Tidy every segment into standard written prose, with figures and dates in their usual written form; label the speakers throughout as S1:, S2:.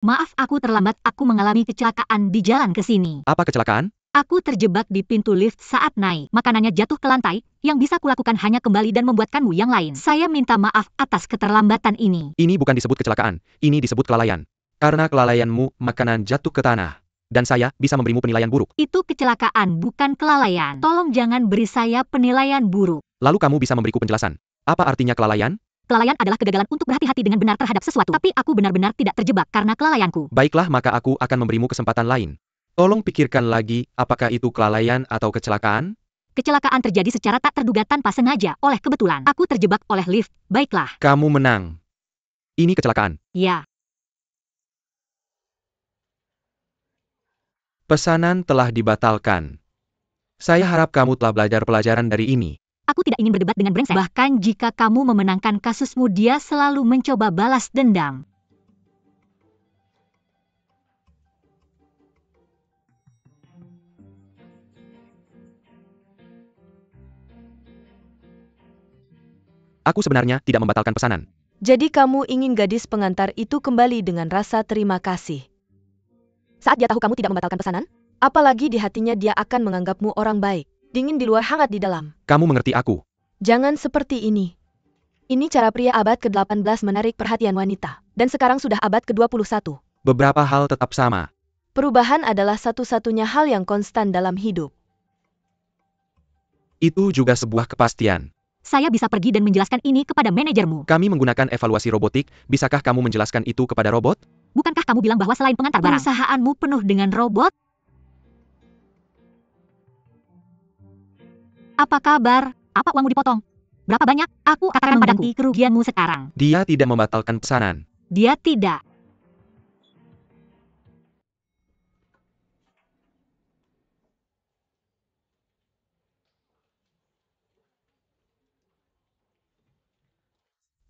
S1: Maaf aku terlambat, aku mengalami kecelakaan di jalan ke sini.
S2: Apa kecelakaan?
S1: Aku terjebak di pintu lift saat naik. Makanannya jatuh ke lantai, yang bisa kulakukan hanya kembali dan membuatkanmu yang lain. Saya minta maaf atas keterlambatan ini.
S2: Ini bukan disebut kecelakaan, ini disebut kelalaian. Karena kelalaianmu, makanan jatuh ke tanah. Dan saya bisa memberimu penilaian buruk.
S1: Itu kecelakaan, bukan kelalaian. Tolong jangan beri saya penilaian buruk.
S2: Lalu kamu bisa memberiku penjelasan. Apa artinya kelalaian?
S1: Kelalaian adalah kegagalan untuk berhati-hati dengan benar terhadap sesuatu. Tapi aku benar-benar tidak terjebak karena kelalaianku.
S2: Baiklah, maka aku akan memberimu kesempatan lain. Tolong pikirkan lagi, apakah itu kelalaian atau kecelakaan?
S1: Kecelakaan terjadi secara tak terduga tanpa sengaja, oleh kebetulan. Aku terjebak oleh lift, baiklah.
S2: Kamu menang. Ini kecelakaan.
S1: Ya.
S2: Pesanan telah dibatalkan. Saya harap kamu telah belajar pelajaran dari ini.
S1: Aku tidak ingin berdebat dengan brengsek. Bahkan jika kamu memenangkan kasusmu, dia selalu mencoba balas dendam.
S2: Aku sebenarnya tidak membatalkan pesanan.
S3: Jadi kamu ingin gadis pengantar itu kembali dengan rasa terima kasih. Saat dia tahu kamu tidak membatalkan pesanan, apalagi di hatinya dia akan menganggapmu orang baik. Dingin di luar, hangat di dalam.
S2: Kamu mengerti aku.
S3: Jangan seperti ini. Ini cara pria abad ke-18 menarik perhatian wanita. Dan sekarang sudah abad ke-21.
S2: Beberapa hal tetap sama.
S3: Perubahan adalah satu-satunya hal yang konstan dalam hidup.
S2: Itu juga sebuah kepastian.
S1: Saya bisa pergi dan menjelaskan ini kepada manajermu.
S2: Kami menggunakan evaluasi robotik, bisakah kamu menjelaskan itu kepada robot?
S1: Bukankah kamu bilang bahwa selain pengantar barang, perusahaanmu penuh dengan robot? Apa kabar? Apa uangmu dipotong? Berapa banyak? Aku akan mengganti kerugianmu sekarang.
S2: Dia tidak membatalkan pesanan.
S1: Dia tidak.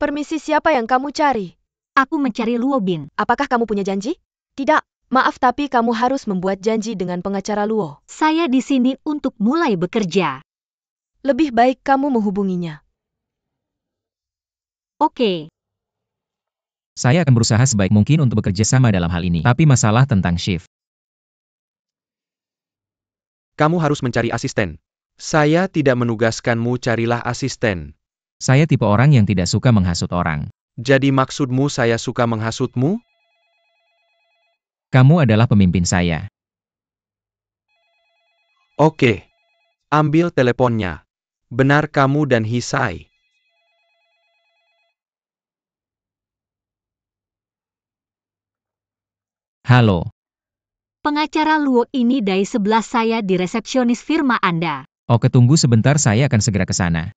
S3: Permisi, siapa yang kamu cari?
S1: Aku mencari Luo Bin.
S3: Apakah kamu punya janji? Tidak. Maaf, tapi kamu harus membuat janji dengan pengacara Luo.
S1: Saya di sini untuk mulai bekerja.
S3: Lebih baik kamu menghubunginya.
S1: Oke.
S4: Saya akan berusaha sebaik mungkin untuk bekerja sama dalam hal ini. Tapi masalah tentang shift.
S2: Kamu harus mencari asisten. Saya tidak menugaskanmu, carilah asisten.
S4: Saya tipe orang yang tidak suka menghasut orang.
S2: Jadi maksudmu saya suka menghasutmu?
S4: Kamu adalah pemimpin saya.
S2: Oke. Ambil teleponnya. Benar kamu dan Hisai.
S4: Halo.
S1: Pengacara Luo ini dari sebelah saya di resepsionis firma Anda.
S4: Oke, tunggu sebentar, saya akan segera ke sana.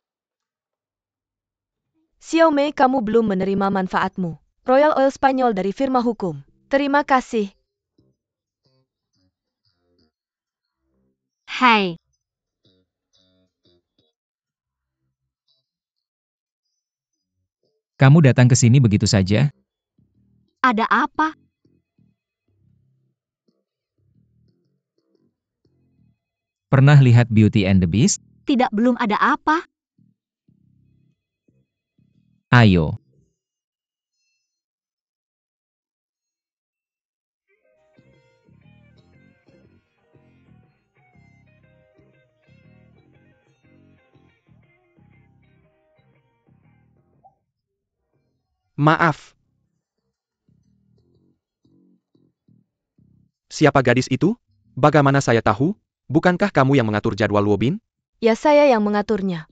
S3: Xiaomei, kamu belum menerima manfaatmu. Royal Oil Spanyol dari firma hukum. Terima kasih.
S1: Hai.
S4: Kamu datang ke sini begitu saja?
S1: Ada apa?
S4: Pernah lihat Beauty and the Beast?
S1: Tidak, belum ada apa?
S4: Ayo.
S2: Maaf. Siapa gadis itu? Bagaimana saya tahu? Bukankah kamu yang mengatur jadwal Luo Bin?
S3: Ya, saya yang mengaturnya.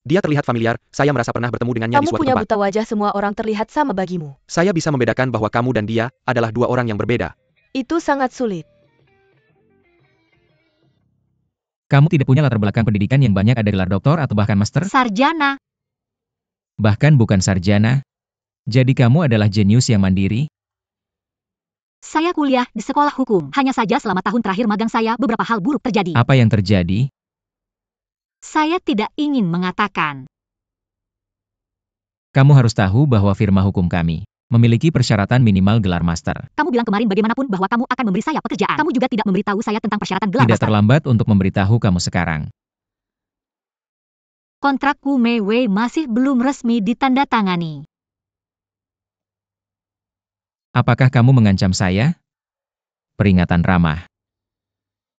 S2: Dia terlihat familiar, saya merasa pernah bertemu dengannya di
S3: Kamu
S2: suatu
S3: punya
S2: tempat.
S3: buta wajah, semua orang terlihat sama bagimu.
S2: Saya bisa membedakan bahwa kamu dan dia adalah dua orang yang berbeda.
S3: Itu sangat sulit.
S4: Kamu tidak punya latar belakang pendidikan yang banyak, ada gelar doktor atau bahkan master?
S1: Sarjana.
S4: Bahkan bukan sarjana. Jadi kamu adalah jenius yang mandiri?
S1: Saya kuliah di sekolah hukum. Hanya saja selama tahun terakhir magang saya, beberapa hal buruk terjadi.
S4: Apa yang terjadi?
S1: Saya tidak ingin mengatakan.
S4: Kamu harus tahu bahwa firma hukum kami memiliki persyaratan minimal gelar master.
S1: Kamu bilang kemarin bagaimanapun bahwa kamu akan memberi saya pekerjaan. Kamu juga tidak memberitahu saya tentang persyaratan gelar
S4: Tidak
S1: master.
S4: terlambat untuk memberitahu kamu sekarang.
S1: Kontrakku Mei Wei masih belum resmi ditandatangani.
S4: Apakah kamu mengancam saya? Peringatan ramah.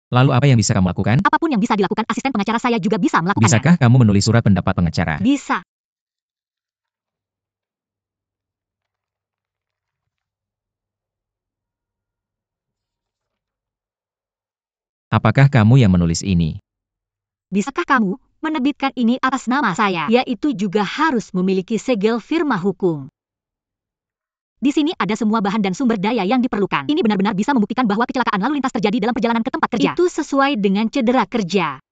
S4: Lalu apa yang bisa kamu lakukan?
S1: Apapun yang bisa dilakukan asisten pengacara saya juga bisa melakukannya.
S4: Bisakah kamu menulis surat pendapat pengacara?
S1: Bisa.
S4: Apakah kamu yang menulis ini?
S1: Bisakah kamu menerbitkan ini atas nama saya? Yaitu juga harus memiliki segel firma hukum. Di sini ada semua bahan dan sumber daya yang diperlukan. Ini benar-benar bisa membuktikan bahwa kecelakaan lalu lintas terjadi dalam perjalanan ke tempat kerja. Itu sesuai dengan cedera kerja.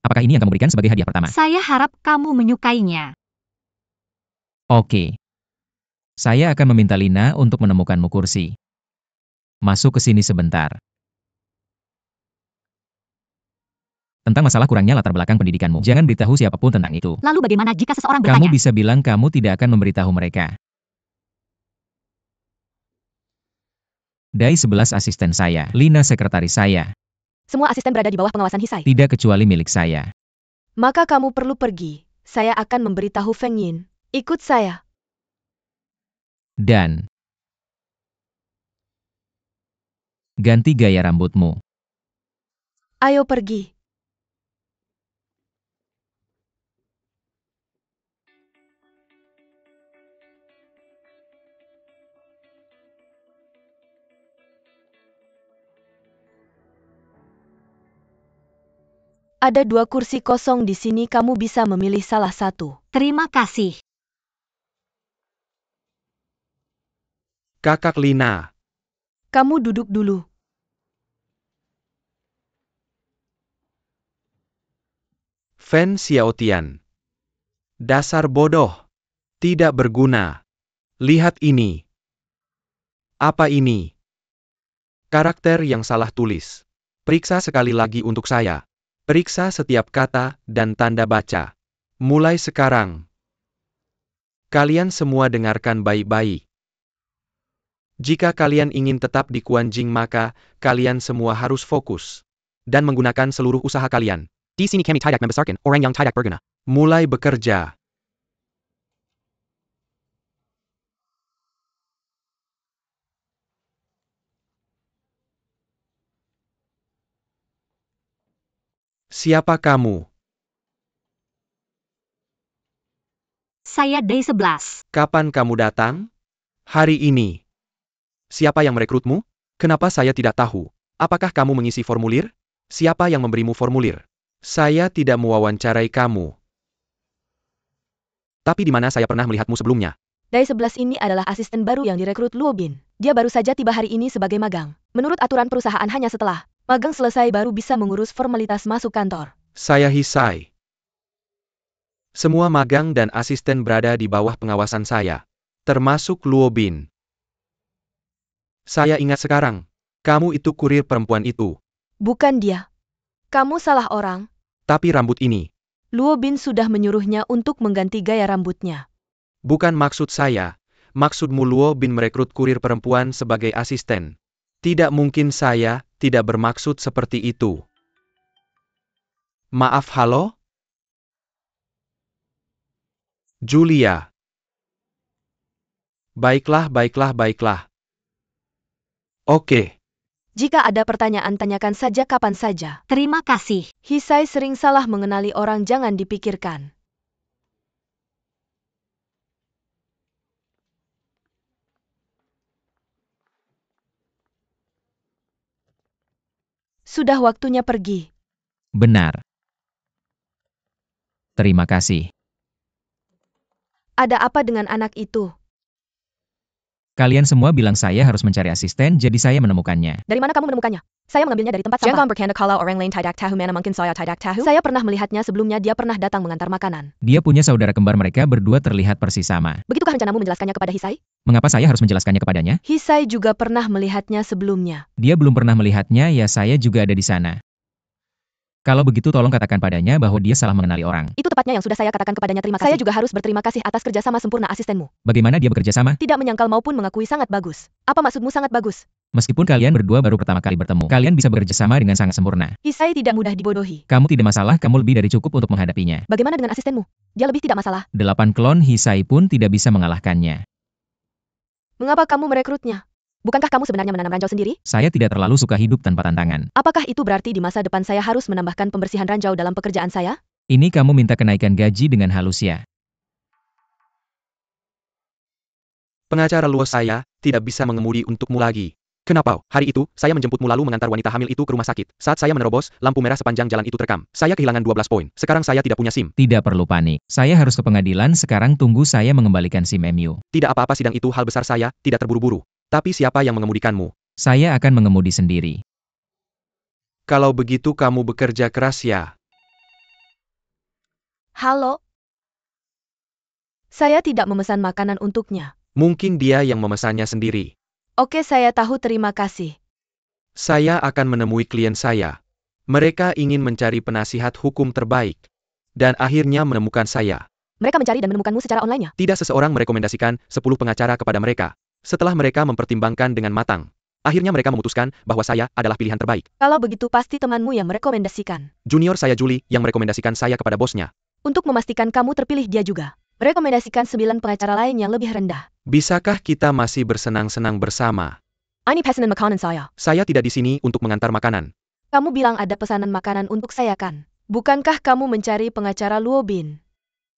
S4: Apakah ini yang kamu berikan sebagai hadiah pertama?
S1: Saya harap kamu menyukainya.
S4: Oke. Saya akan meminta Lina untuk menemukanmu kursi. Masuk ke sini sebentar. Tentang masalah kurangnya latar belakang pendidikanmu. Jangan beritahu siapapun tentang itu.
S1: Lalu bagaimana jika seseorang
S4: Kamu
S1: bertanya?
S4: bisa bilang kamu tidak akan memberitahu mereka. Dai 11 asisten saya. Lina sekretaris saya.
S3: Semua asisten berada di bawah pengawasan Hisai.
S4: Tidak kecuali milik saya.
S3: Maka kamu perlu pergi. Saya akan memberitahu Feng Yin. Ikut saya.
S4: Dan ganti gaya rambutmu.
S3: Ayo pergi. Ada 2 kursi kosong di sini, kamu bisa memilih salah satu.
S1: Terima kasih.
S2: Kakak Lina.
S3: Kamu duduk dulu.
S2: Fen Xiaotian. Dasar bodoh. Tidak berguna. Lihat ini. Apa ini? Karakter yang salah tulis. Periksa sekali lagi untuk saya. Periksa setiap kata dan tanda baca. Mulai sekarang. Kalian semua dengarkan baik-baik. Jika kalian ingin tetap di Quanjing maka, kalian semua harus fokus. Dan menggunakan seluruh usaha kalian. Di sini kami tidak membesarkan orang yang tidak berguna. Mulai bekerja. Siapa kamu?
S1: Saya Dai 11.
S2: Kapan kamu datang? Hari ini. Siapa yang merekrutmu? Kenapa saya tidak tahu? Apakah kamu mengisi formulir? Siapa yang memberimu formulir? Saya tidak mewawancarai kamu. Tapi di mana saya pernah melihatmu sebelumnya?
S3: Dai 11 ini adalah asisten baru yang direkrut Luo Bin. Dia baru saja tiba hari ini sebagai magang. Menurut aturan perusahaan hanya setelah magang selesai baru bisa mengurus formalitas masuk kantor.
S2: Saya Hisai. Semua magang dan asisten berada di bawah pengawasan saya. Termasuk Luo Bin. Saya ingat sekarang. Kamu itu kurir perempuan itu.
S3: Bukan dia. Kamu salah orang.
S2: Tapi rambut ini.
S3: Luo Bin sudah menyuruhnya untuk mengganti gaya rambutnya.
S2: Bukan maksud saya. Maksudmu Luo Bin merekrut kurir perempuan sebagai asisten. Tidak mungkin saya tidak bermaksud seperti itu. Maaf, halo? Julia. Baiklah. Oke.
S3: Jika ada pertanyaan tanyakan saja kapan saja.
S1: Terima kasih.
S3: Hisai sering salah mengenali orang, jangan dipikirkan. Sudah waktunya pergi.
S4: Benar. Terima kasih.
S3: Ada apa dengan anak itu?
S4: Kalian semua bilang saya harus mencari asisten, jadi saya menemukannya.
S3: Dari mana kamu menemukannya? Saya mengambilnya dari tempat sampah. Jangan bercanda kalau orang lain tidak tahu mana mungkin saya tidak tahu. Saya pernah melihatnya sebelumnya, dia pernah datang mengantar makanan.
S4: Dia punya saudara kembar, mereka berdua terlihat persis sama.
S3: Begitukah rencanamu menjelaskannya kepada Hisai?
S4: Mengapa saya harus menjelaskannya kepadanya?
S3: Hisai juga pernah melihatnya sebelumnya.
S4: Dia belum pernah melihatnya, ya saya juga ada di sana. Kalau begitu tolong katakan padanya bahwa dia salah mengenali orang.
S3: Itu tepatnya yang sudah saya katakan kepadanya terima kasih. Saya juga harus berterima kasih atas kerjasama sempurna asistenmu.
S4: Bagaimana dia bekerja sama?
S3: Tidak menyangkal maupun mengakui sangat bagus. Apa maksudmu sangat bagus?
S4: Meskipun kalian berdua baru pertama kali bertemu, kalian bisa bekerja sama dengan sangat sempurna.
S3: Hisai tidak mudah dibodohi.
S4: Kamu tidak masalah, kamu lebih dari cukup untuk menghadapinya.
S3: Bagaimana dengan asistenmu? Dia lebih tidak masalah.
S4: 8 klon Hisai pun tidak bisa mengalahkannya.
S3: Mengapa kamu merekrutnya? Bukankah kamu sebenarnya menanam ranjau sendiri?
S4: Saya tidak terlalu suka hidup tanpa tantangan.
S3: Apakah itu berarti di masa depan saya harus menambahkan pembersihan ranjau dalam pekerjaan saya?
S4: Ini kamu minta kenaikan gaji dengan halus ya.
S2: Pengacara luas saya tidak bisa mengemudi untukmu lagi. Kenapa? Hari itu, saya menjemputmu lalu mengantar wanita hamil itu ke rumah sakit. Saat saya menerobos, lampu merah sepanjang jalan itu terekam. Saya kehilangan 12 poin. Sekarang saya tidak punya SIM.
S4: Tidak perlu panik. Saya harus ke pengadilan sekarang, tunggu saya mengembalikan SIM MU.
S2: Tidak apa-apa, sidang itu hal besar, saya tidak terburu-buru. Tapi siapa yang mengemudikanmu?
S4: Saya akan mengemudi sendiri.
S2: Kalau begitu kamu bekerja keras ya.
S3: Halo? Saya tidak memesan makanan untuknya.
S2: Mungkin dia yang memesannya sendiri.
S3: Oke, saya tahu, terima kasih.
S2: Saya akan menemui klien saya. Mereka ingin mencari penasihat hukum terbaik. Dan akhirnya menemukan saya.
S3: Mereka mencari dan menemukanmu secara online-nya.
S2: Tidak seseorang merekomendasikan 10 pengacara kepada mereka. Setelah mereka mempertimbangkan dengan matang, akhirnya mereka memutuskan bahwa saya adalah pilihan terbaik.
S3: Kalau begitu pasti temanmu yang merekomendasikan.
S2: Junior saya Julie yang merekomendasikan saya kepada bosnya.
S3: Untuk memastikan kamu terpilih, dia juga merekomendasikan 9 pengacara lain yang lebih rendah.
S2: Bisakah kita masih bersenang-senang bersama?
S3: Ini pesanan makanan saya.
S2: Saya tidak di sini untuk mengantar makanan.
S3: Kamu bilang ada pesanan makanan untuk saya kan? Bukankah kamu mencari pengacara Luo Bin?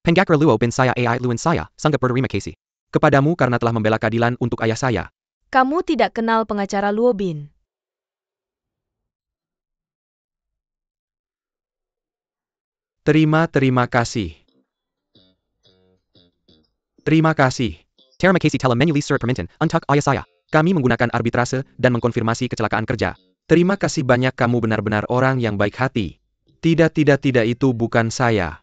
S2: Pengacara Luo Bin saya AI Luin saya, sangat berterima kasih kepadamu karena telah membela keadilan untuk ayah saya.
S3: Kamu tidak kenal pengacara Luo Bin.
S2: Terima kasih. Terima kasih. Terima kasih telah memilih surat permintaan untuk ayah saya. Kami menggunakan arbitrase dan mengkonfirmasi kecelakaan kerja. Terima kasih banyak, kamu benar-benar orang yang baik hati. Tidak, itu bukan saya.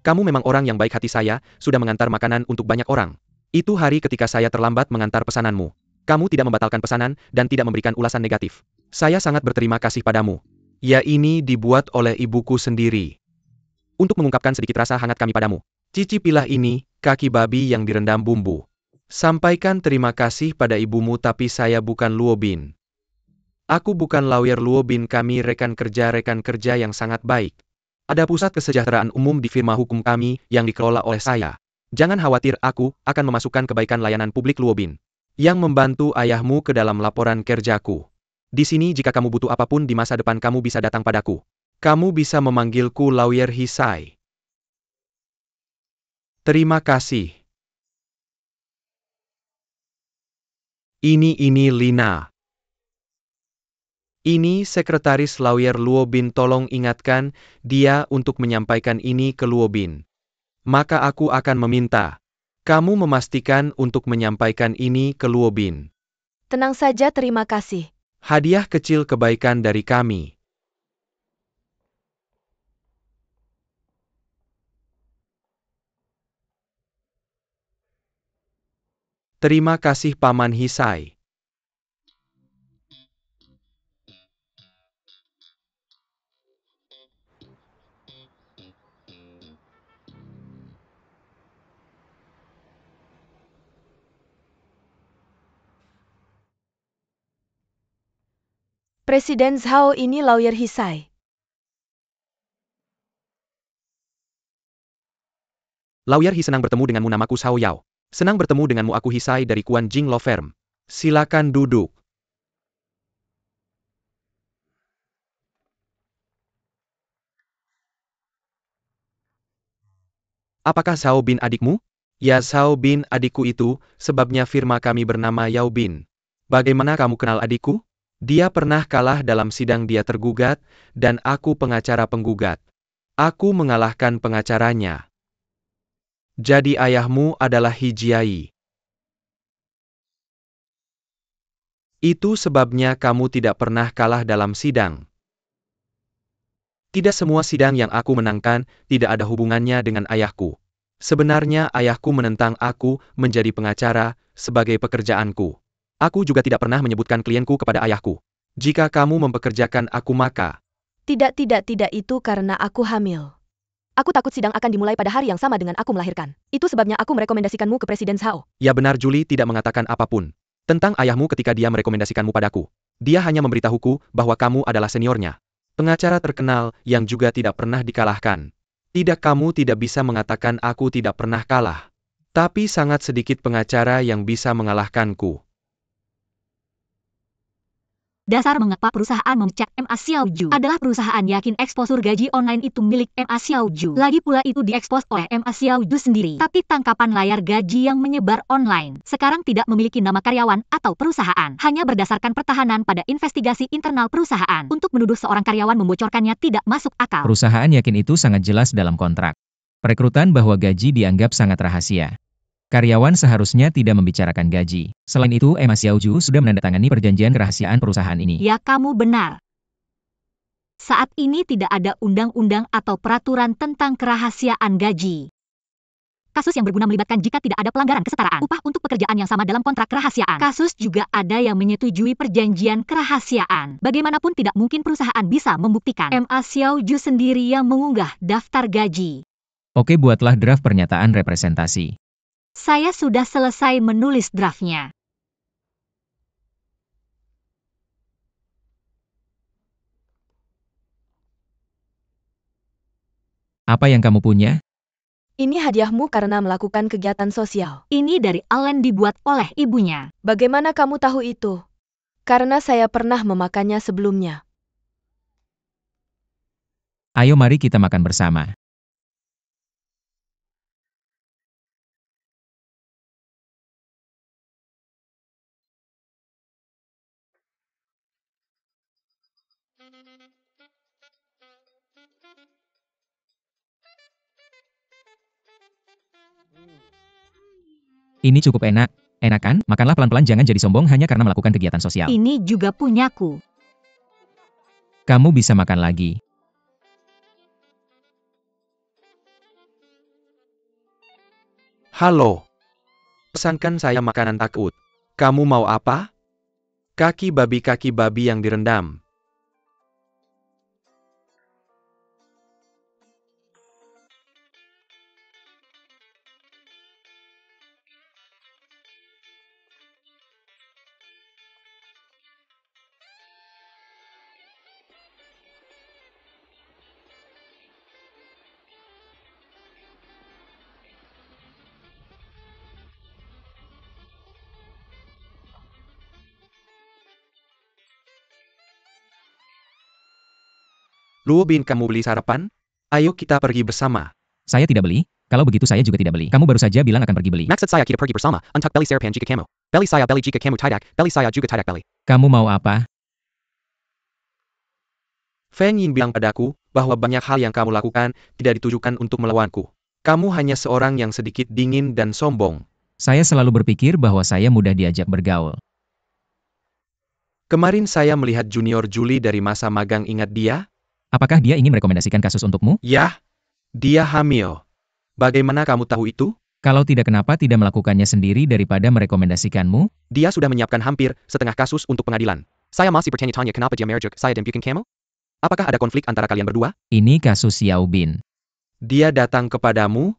S2: Kamu memang orang yang baik hati, saya sudah mengantar makanan untuk banyak orang. Itu hari ketika saya terlambat mengantar pesananmu. Kamu tidak membatalkan pesanan dan tidak memberikan ulasan negatif. Saya sangat berterima kasih padamu. Ya, ini dibuat oleh ibuku sendiri. Untuk mengungkapkan sedikit rasa hangat kami padamu. Cicipilah ini, kaki babi yang direndam bumbu. Sampaikan terima kasih pada ibumu, tapi saya bukan Luo Bin. Aku bukan lawyer Luo Bin, kami rekan kerja yang sangat baik. Ada pusat kesejahteraan umum di firma hukum kami yang dikelola oleh saya. Jangan khawatir, aku akan memasukkan kebaikan layanan publik Luo Bin yang membantu ayahmu ke dalam laporan kerjaku. Di sini jika kamu butuh apapun di masa depan, kamu bisa datang padaku. Kamu bisa memanggilku lawyer Hisai. Terima kasih. Ini Lina. Ini sekretaris lawyer Luo Bin, tolong ingatkan dia untuk menyampaikan ini ke Luo Bin. Maka aku akan meminta kamu memastikan untuk menyampaikan ini ke Luo Bin.
S3: Tenang saja, terima kasih.
S2: Hadiah kecil kebaikan dari kami. Terima kasih Paman Hisai.
S3: Presiden Zhao, ini lawyer Hisai.
S2: Lawyer Hi, senang bertemu denganmu, namaku Xiao Yao. Senang bertemu denganmu, aku Hisai dari Kuan Jing Law Firm. Silakan duduk. Apakah Xiao Bin adikmu? Ya, Xiao Bin adikku itu, sebabnya firma kami bernama Yao Bin. Bagaimana kamu kenal adikku? Dia pernah kalah dalam sidang, dia tergugat, dan aku pengacara penggugat. Aku mengalahkan pengacaranya. Jadi ayahmu adalah Hijiai. Itu sebabnya kamu tidak pernah kalah dalam sidang. Tidak semua sidang yang aku menangkan tidak ada hubungannya dengan ayahku. Sebenarnya ayahku menentang aku menjadi pengacara sebagai pekerjaanku. Aku juga tidak pernah menyebutkan klienku kepada ayahku. Jika kamu mempekerjakan aku, maka
S3: Tidak, itu karena aku hamil. Aku takut sidang akan dimulai pada hari yang sama dengan aku melahirkan. Itu sebabnya aku merekomendasikanmu ke Presiden Zhao.
S2: Ya benar, Julie tidak mengatakan apapun tentang ayahmu ketika dia merekomendasikanmu padaku. Dia hanya memberitahuku bahwa kamu adalah seniornya. Pengacara terkenal yang juga tidak pernah dikalahkan. Tidak, kamu tidak bisa mengatakan aku tidak pernah kalah. Tapi sangat sedikit pengacara yang bisa mengalahkanku.
S1: Dasar mengapa perusahaan memecat Ma Xiaoju adalah perusahaan yakin eksposur gaji online itu milik Ma Xiaoju. Lagi pula itu diekspos oleh Ma Xiaoju sendiri. Tapi tangkapan layar gaji yang menyebar online sekarang tidak memiliki nama karyawan atau perusahaan. Hanya berdasarkan pertahanan pada investigasi internal perusahaan. Untuk menuduh seorang karyawan membocorkannya tidak masuk akal.
S4: Perusahaan yakin itu sangat jelas dalam kontrak perekrutan bahwa gaji dianggap sangat rahasia. Karyawan seharusnya tidak membicarakan gaji. Selain itu, Ma Xiaoju sudah menandatangani perjanjian kerahasiaan perusahaan ini.
S1: Ya, kamu benar. Saat ini tidak ada undang-undang atau peraturan tentang kerahasiaan gaji. Kasus yang berguna melibatkan jika tidak ada pelanggaran kesetaraan upah untuk pekerjaan yang sama dalam kontrak kerahasiaan. Kasus juga ada yang menyetujui perjanjian kerahasiaan. Bagaimanapun tidak mungkin perusahaan bisa membuktikan Ma Xiaoju sendiri yang mengunggah daftar gaji.
S4: Oke, buatlah draft pernyataan representasi.
S1: Saya sudah selesai menulis draftnya.
S4: Apa yang kamu punya?
S3: Ini hadiahmu karena melakukan kegiatan sosial.
S1: Ini dari Allen dibuat oleh ibunya.
S3: Bagaimana kamu tahu itu? Karena saya pernah memakannya sebelumnya.
S4: Ayo mari kita makan bersama. Ini cukup enak. Enak kan? Makanlah pelan-pelan, jangan jadi sombong hanya karena melakukan kegiatan sosial.
S1: Ini juga punyaku.
S4: Kamu bisa makan lagi.
S2: Halo. Pesankan saya makanan takut. Kamu mau apa? Kaki babi yang direndam. Luo Bin, kamu beli sarapan? Ayo kita pergi bersama.
S4: Saya tidak beli. Kalau begitu saya juga tidak beli. Kamu baru saja bilang akan pergi beli.
S2: Maksud saya kita pergi bersama. Untuk beli sarapan jika kamu. Beli saya beli jika kamu tidak. Beli saya juga tidak beli.
S4: Kamu mau apa?
S2: Feng Ying bilang padaku bahwa banyak hal yang kamu lakukan tidak ditujukan untuk melawanku. Kamu hanya seorang yang sedikit dingin dan sombong.
S4: Saya selalu berpikir bahwa saya mudah diajak bergaul.
S2: Kemarin saya melihat junior Julie dari masa magang, ingat dia?
S4: Apakah dia ingin merekomendasikan kasus untukmu?
S2: Yah, dia hamil. Bagaimana kamu tahu itu?
S4: Kalau tidak, kenapa tidak melakukannya sendiri daripada merekomendasikanmu?
S2: Dia sudah menyiapkan hampir setengah kasus untuk pengadilan. Saya masih bertanya-tanya kenapa dia merujuk saya dan bukan kamu? Apakah ada konflik antara kalian berdua?
S4: Ini kasus Xiao Bin.
S2: Dia datang kepadamu?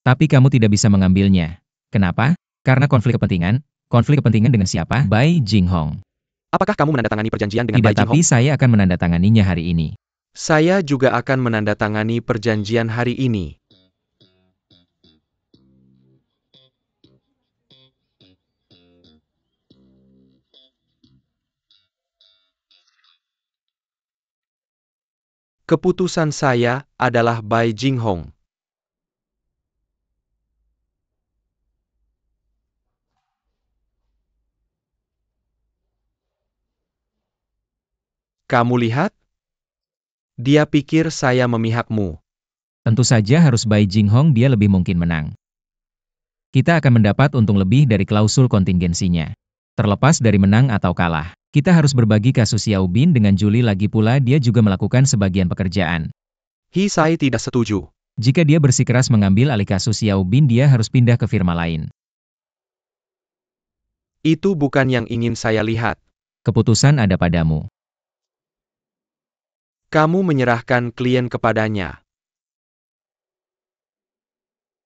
S4: Tapi kamu tidak bisa mengambilnya. Kenapa? Karena konflik kepentingan. Konflik kepentingan dengan siapa? Bai Jinghong.
S2: Apakah kamu menandatangani perjanjian dengan
S4: Tidak,
S2: Bai Jinghong?
S4: tapi saya akan menandatanganinya hari ini.
S2: Saya juga akan menandatangani perjanjian hari ini. Keputusan saya adalah Bai Jinghong. Kamu lihat? Dia pikir saya memihakmu.
S4: Tentu saja harus Bai Jinghong, dia lebih mungkin menang. Kita akan mendapat untung lebih dari klausul kontingensinya. Terlepas dari menang atau kalah, kita harus berbagi kasus Xiao Bin dengan Julie, lagi pula dia juga melakukan sebagian pekerjaan.
S2: Saya tidak setuju.
S4: Jika dia bersikeras mengambil alih kasus Xiao Bin, dia harus pindah ke firma lain.
S2: Itu bukan yang ingin saya lihat.
S4: Keputusan ada padamu.
S2: Kamu menyerahkan klien kepadanya.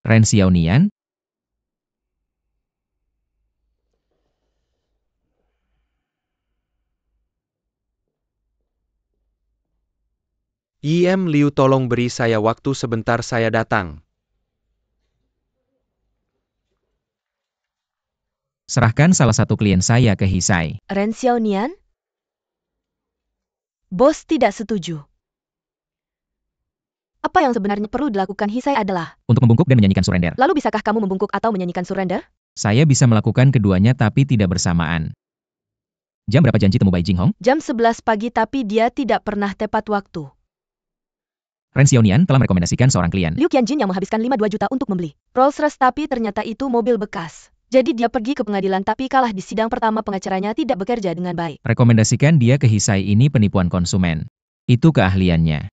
S4: Ren Xiaonian?
S2: Yim Liu, tolong beri saya waktu sebentar, saya datang.
S4: Serahkan salah satu klien saya ke Hisai.
S3: Ren Xiaonian? Bos tidak setuju. Apa yang sebenarnya perlu dilakukan Hisai adalah,
S4: Untuk membungkuk dan menyanyikan surrender.
S3: lalu bisakah kamu membungkuk atau menyanyikan surrender?
S4: Saya bisa melakukan keduanya tapi tidak bersamaan. Jam berapa janji temu Bai Jinghong?
S3: Jam 11 pagi tapi dia tidak pernah tepat waktu.
S4: Ren Xiaonian telah merekomendasikan seorang klien.
S3: Liu Qianjin yang menghabiskan 5,2 juta untuk membeli Rolls-Royce tapi ternyata itu mobil bekas. Jadi dia pergi ke pengadilan tapi kalah di sidang pertama, pengacaranya tidak bekerja dengan baik.
S4: Rekomendasikan dia ke Hisai, ini penipuan konsumen. Itu keahliannya.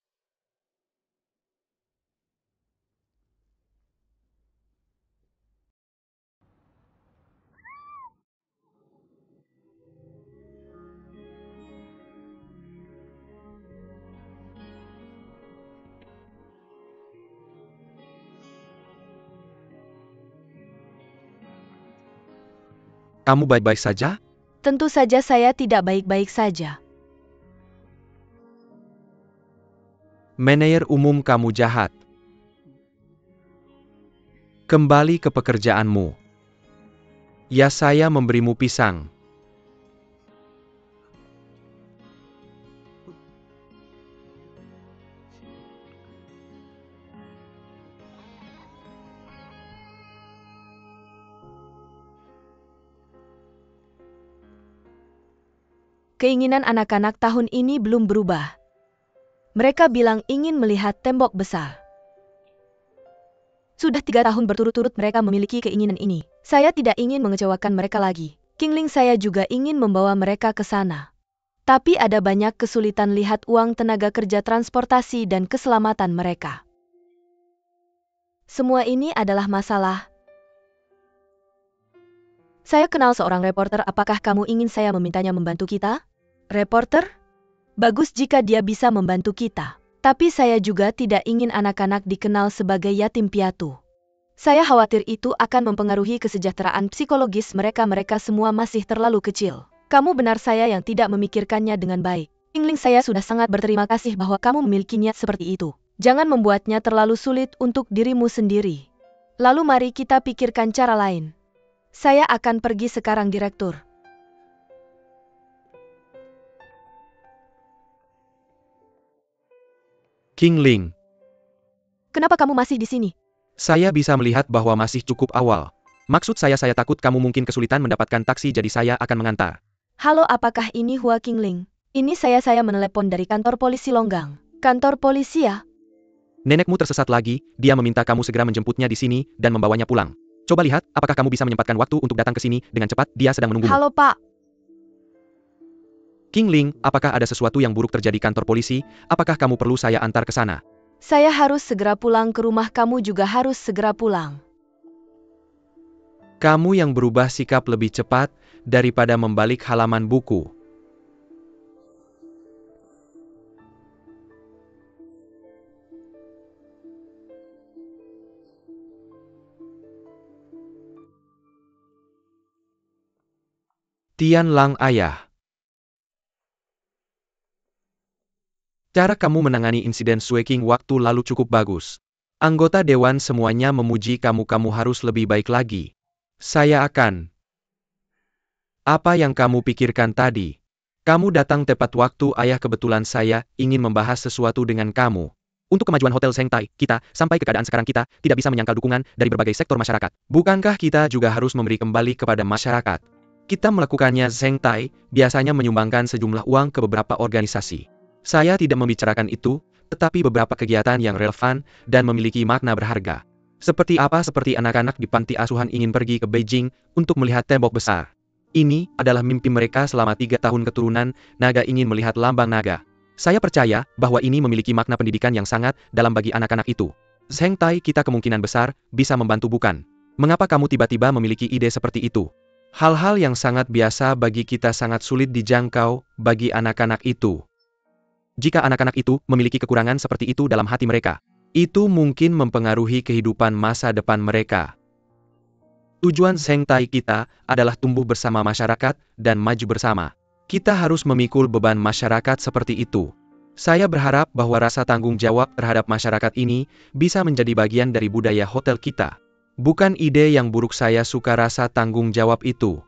S2: Kamu baik-baik saja?
S3: Tentu saja saya tidak baik-baik saja.
S2: Manajer umum, kamu jahat. Kembali ke pekerjaanmu. Ya, saya memberimu pisang.
S3: Keinginan anak-anak tahun ini belum berubah. Mereka bilang ingin melihat tembok besar. Sudah 3 tahun berturut-turut mereka memiliki keinginan ini. Saya tidak ingin mengecewakan mereka lagi. Kingling, saya juga ingin membawa mereka ke sana. Tapi ada banyak kesulitan, lihat uang, tenaga kerja, transportasi, dan keselamatan mereka. Semua ini adalah masalah. Saya kenal seorang reporter, apakah kamu ingin saya memintanya membantu kita? Reporter? Bagus jika dia bisa membantu kita. Tapi saya juga tidak ingin anak-anak dikenal sebagai yatim piatu. Saya khawatir itu akan mempengaruhi kesejahteraan psikologis mereka. Mereka semua masih terlalu kecil. Kamu benar, saya yang tidak memikirkannya dengan baik. Ingling, saya sudah sangat berterima kasih bahwa kamu memiliki niat seperti itu. Jangan membuatnya terlalu sulit untuk dirimu sendiri. Lalu mari kita pikirkan cara lain. Saya akan pergi sekarang, Direktur.
S2: Kingling,
S3: Kenapa kamu masih di sini?
S2: saya bisa melihat bahwa masih cukup awal. Maksud saya takut kamu mungkin kesulitan mendapatkan taksi, jadi saya akan mengantar.
S3: Halo, apakah ini Hua Kingling? Ini saya menelepon dari kantor polisi Longgang. Kantor polisi ya?
S2: Nenekmu tersesat lagi, dia meminta kamu segera menjemputnya di sini dan membawanya pulang. Coba lihat, apakah kamu bisa menyempatkan waktu untuk datang ke sini dengan cepat, dia sedang menunggumu.
S3: Halo, Pak.
S2: Kingling, apakah ada sesuatu yang buruk terjadi kantor polisi? Apakah kamu perlu saya antar ke sana?
S3: Saya harus segera pulang ke rumah, kamu juga harus segera pulang.
S2: Kamu yang berubah sikap lebih cepat daripada membalik halaman buku. Tian Lang, ayah. Cara kamu menangani insiden Sueking waktu lalu cukup bagus. Anggota dewan semuanya memuji kamu, kamu harus lebih baik lagi. Saya akan. Apa yang kamu pikirkan tadi? Kamu datang tepat waktu, ayah. Kebetulan saya ingin membahas sesuatu dengan kamu. Untuk kemajuan Hotel Zhengtai, kita, sampai ke keadaan sekarang kita, tidak bisa menyangkal dukungan dari berbagai sektor masyarakat. Bukankah kita juga harus memberi kembali kepada masyarakat? Kita melakukannya. Zhengtai biasanya menyumbangkan sejumlah uang ke beberapa organisasi. Saya tidak membicarakan itu, tetapi beberapa kegiatan yang relevan dan memiliki makna berharga. Seperti apa? Seperti anak-anak di panti asuhan ingin pergi ke Beijing untuk melihat tembok besar. Ini adalah mimpi mereka selama 3 tahun keturunan naga ingin melihat lambang naga. Saya percaya bahwa ini memiliki makna pendidikan yang sangat dalam bagi anak-anak itu. Zhengtai, kita kemungkinan besar bisa membantu, bukan? Mengapa kamu tiba-tiba memiliki ide seperti itu? Hal-hal yang sangat biasa bagi kita sangat sulit dijangkau bagi anak-anak itu. Jika anak-anak itu memiliki kekurangan seperti itu dalam hati mereka, itu mungkin mempengaruhi kehidupan masa depan mereka. Tujuan Zheng Tai kita adalah tumbuh bersama masyarakat dan maju bersama. Kita harus memikul beban masyarakat seperti itu. Saya berharap bahwa rasa tanggung jawab terhadap masyarakat ini bisa menjadi bagian dari budaya hotel kita. Bukan ide yang buruk, saya suka rasa tanggung jawab itu.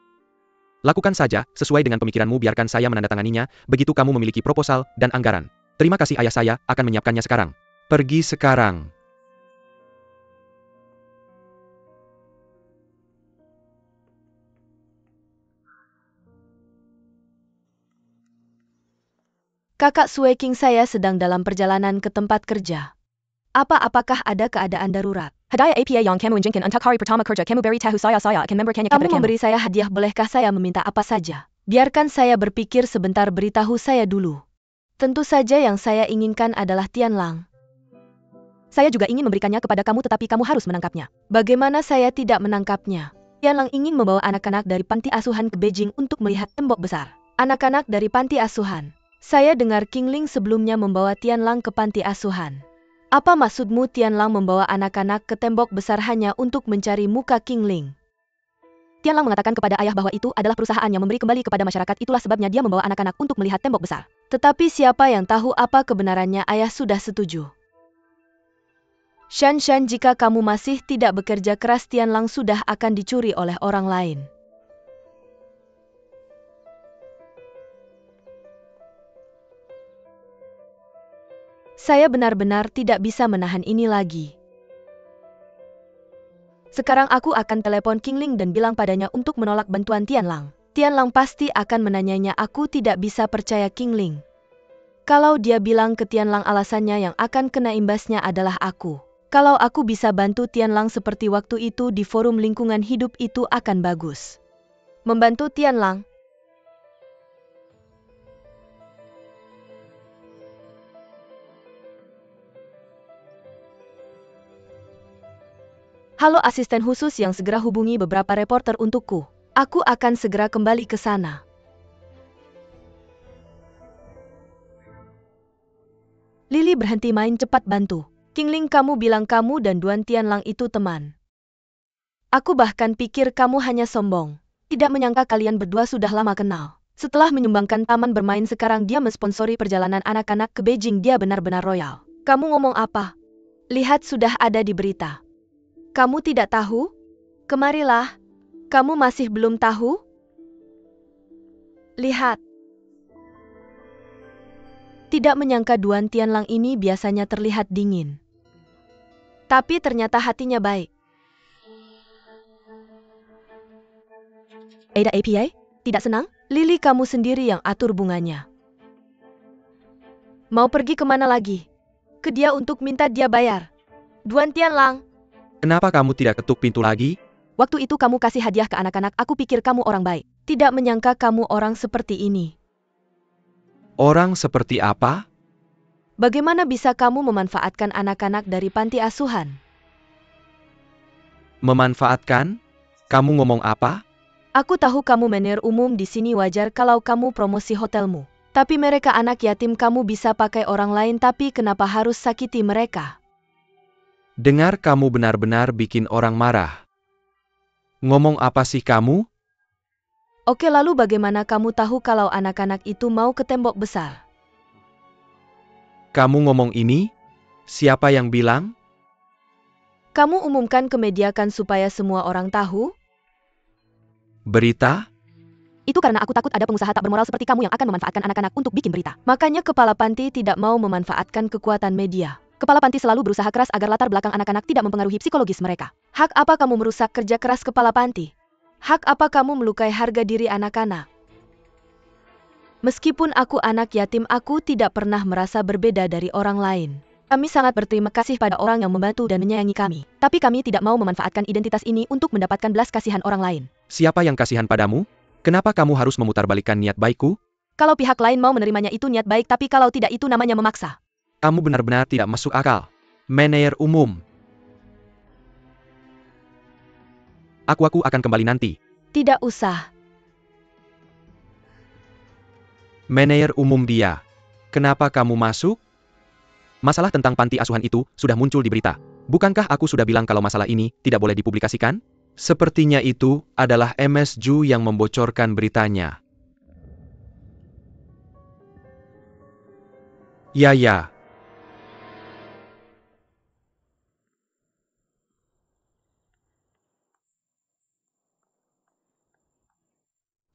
S2: Lakukan saja, sesuai dengan pemikiranmu, biarkan saya menandatanganinya, begitu kamu memiliki proposal dan anggaran. Terima kasih ayah, saya akan menyiapkannya sekarang. Pergi sekarang.
S3: Kakak Sue King saya sedang dalam perjalanan ke tempat kerja. Apakah ada keadaan darurat?
S5: Hadaya APA yang kamu inginkan untuk hari pertama kerja kamu beri tahu saya akan memberikannya kepada
S3: Kamu
S5: kamu.
S3: memberi saya hadiah, bolehkah saya meminta apa saja? Biarkan saya berpikir sebentar, beritahu saya dulu. Tentu saja yang saya inginkan adalah Tianlang.
S5: Saya juga ingin memberikannya kepada kamu tetapi kamu harus menangkapnya.
S3: Bagaimana saya tidak menangkapnya? Tianlang ingin membawa anak-anak dari panti asuhan ke Beijing untuk melihat tembok besar. Anak-anak dari panti asuhan. Saya dengar King Ling sebelumnya membawa Tianlang ke panti asuhan. Apa maksudmu Tianlang membawa anak-anak ke tembok besar hanya untuk mencari muka King Ling?
S5: Tianlang mengatakan kepada ayah bahwa itu adalah perusahaan yang memberi kembali kepada masyarakat, itulah sebabnya dia membawa anak-anak untuk melihat tembok besar.
S3: Tetapi siapa yang tahu apa kebenarannya? Ayah sudah setuju. Shan, jika kamu masih tidak bekerja keras, Tianlang sudah akan dicuri oleh orang lain. Saya benar-benar tidak bisa menahan ini lagi. Sekarang aku akan telepon King Ling dan bilang padanya untuk menolak bantuan Tianlang. Tianlang pasti akan menanyanya, aku tidak bisa percaya King Ling. Kalau dia bilang ke Tianlang, alasannya yang akan kena imbasnya adalah aku. Kalau aku bisa bantu Tianlang seperti waktu itu di forum lingkungan hidup, itu akan bagus. Membantu Tianlang. Halo asisten khusus yang segera hubungi beberapa reporter untukku. Aku akan segera kembali ke sana. Lily berhenti main, cepat bantu. King Ling, kamu bilang kamu dan Duan Tianlang itu teman. Aku bahkan pikir kamu hanya sombong. Tidak menyangka kalian berdua sudah lama kenal. Setelah menyumbangkan taman bermain, sekarang dia mensponsori perjalanan anak-anak ke Beijing. Dia benar-benar royal. Kamu ngomong apa? Lihat, sudah ada di berita. Kamu tidak tahu? Kemarilah. Kamu masih belum tahu? Lihat. Tidak menyangka Duan Tianlang ini biasanya terlihat dingin. Tapi ternyata hatinya baik.
S5: Ada APA? Tidak senang?
S3: Lily, kamu sendiri yang atur bunganya. Mau pergi kemana lagi? Ke dia untuk minta dia bayar. Duan Tianlang.
S2: Kenapa kamu tidak ketuk pintu lagi?
S5: Waktu itu kamu kasih hadiah ke anak-anak, aku pikir kamu orang baik.
S3: Tidak menyangka kamu orang seperti ini.
S2: Orang seperti apa?
S3: Bagaimana bisa kamu memanfaatkan anak-anak dari panti asuhan?
S2: Memanfaatkan? Kamu ngomong apa?
S3: Aku tahu kamu manajer umum di sini, wajar kalau kamu promosi hotelmu. Tapi mereka anak yatim, kamu bisa pakai orang lain, tapi kenapa harus sakiti mereka?
S2: Dengar, kamu benar-benar bikin orang marah. Ngomong apa sih kamu?
S3: Oke, lalu bagaimana kamu tahu kalau anak-anak itu mau ke tembok besar?
S2: Kamu ngomong ini? Siapa yang bilang?
S3: Kamu umumkan ke media kan supaya semua orang tahu?
S2: Berita?
S5: Itu karena aku takut ada pengusaha tak bermoral seperti kamu yang akan memanfaatkan anak-anak untuk bikin berita.
S3: Makanya kepala panti tidak mau memanfaatkan kekuatan media.
S5: Kepala panti selalu berusaha keras agar latar belakang anak-anak tidak mempengaruhi psikologis mereka.
S3: Hak apa kamu merusak kerja keras kepala panti? Hak apa kamu melukai harga diri anak-anak? Meskipun aku anak yatim, aku tidak pernah merasa berbeda dari orang lain. Kami sangat berterima kasih pada orang yang membantu dan menyayangi kami.
S5: Tapi kami tidak mau memanfaatkan identitas ini untuk mendapatkan belas kasihan orang lain.
S2: Siapa yang kasihan padamu? Kenapa kamu harus memutarbalikkan niat baikku?
S5: Kalau pihak lain mau menerimanya itu niat baik, tapi kalau tidak itu namanya memaksa.
S2: Kamu benar-benar tidak masuk akal. Manajer umum. Aku akan kembali nanti.
S3: Tidak usah.
S2: Manajer umum dia. Kenapa kamu masuk? Masalah tentang panti asuhan itu sudah muncul di berita. Bukankah aku sudah bilang kalau masalah ini tidak boleh dipublikasikan? Sepertinya itu adalah MS Ju yang membocorkan beritanya. Ya.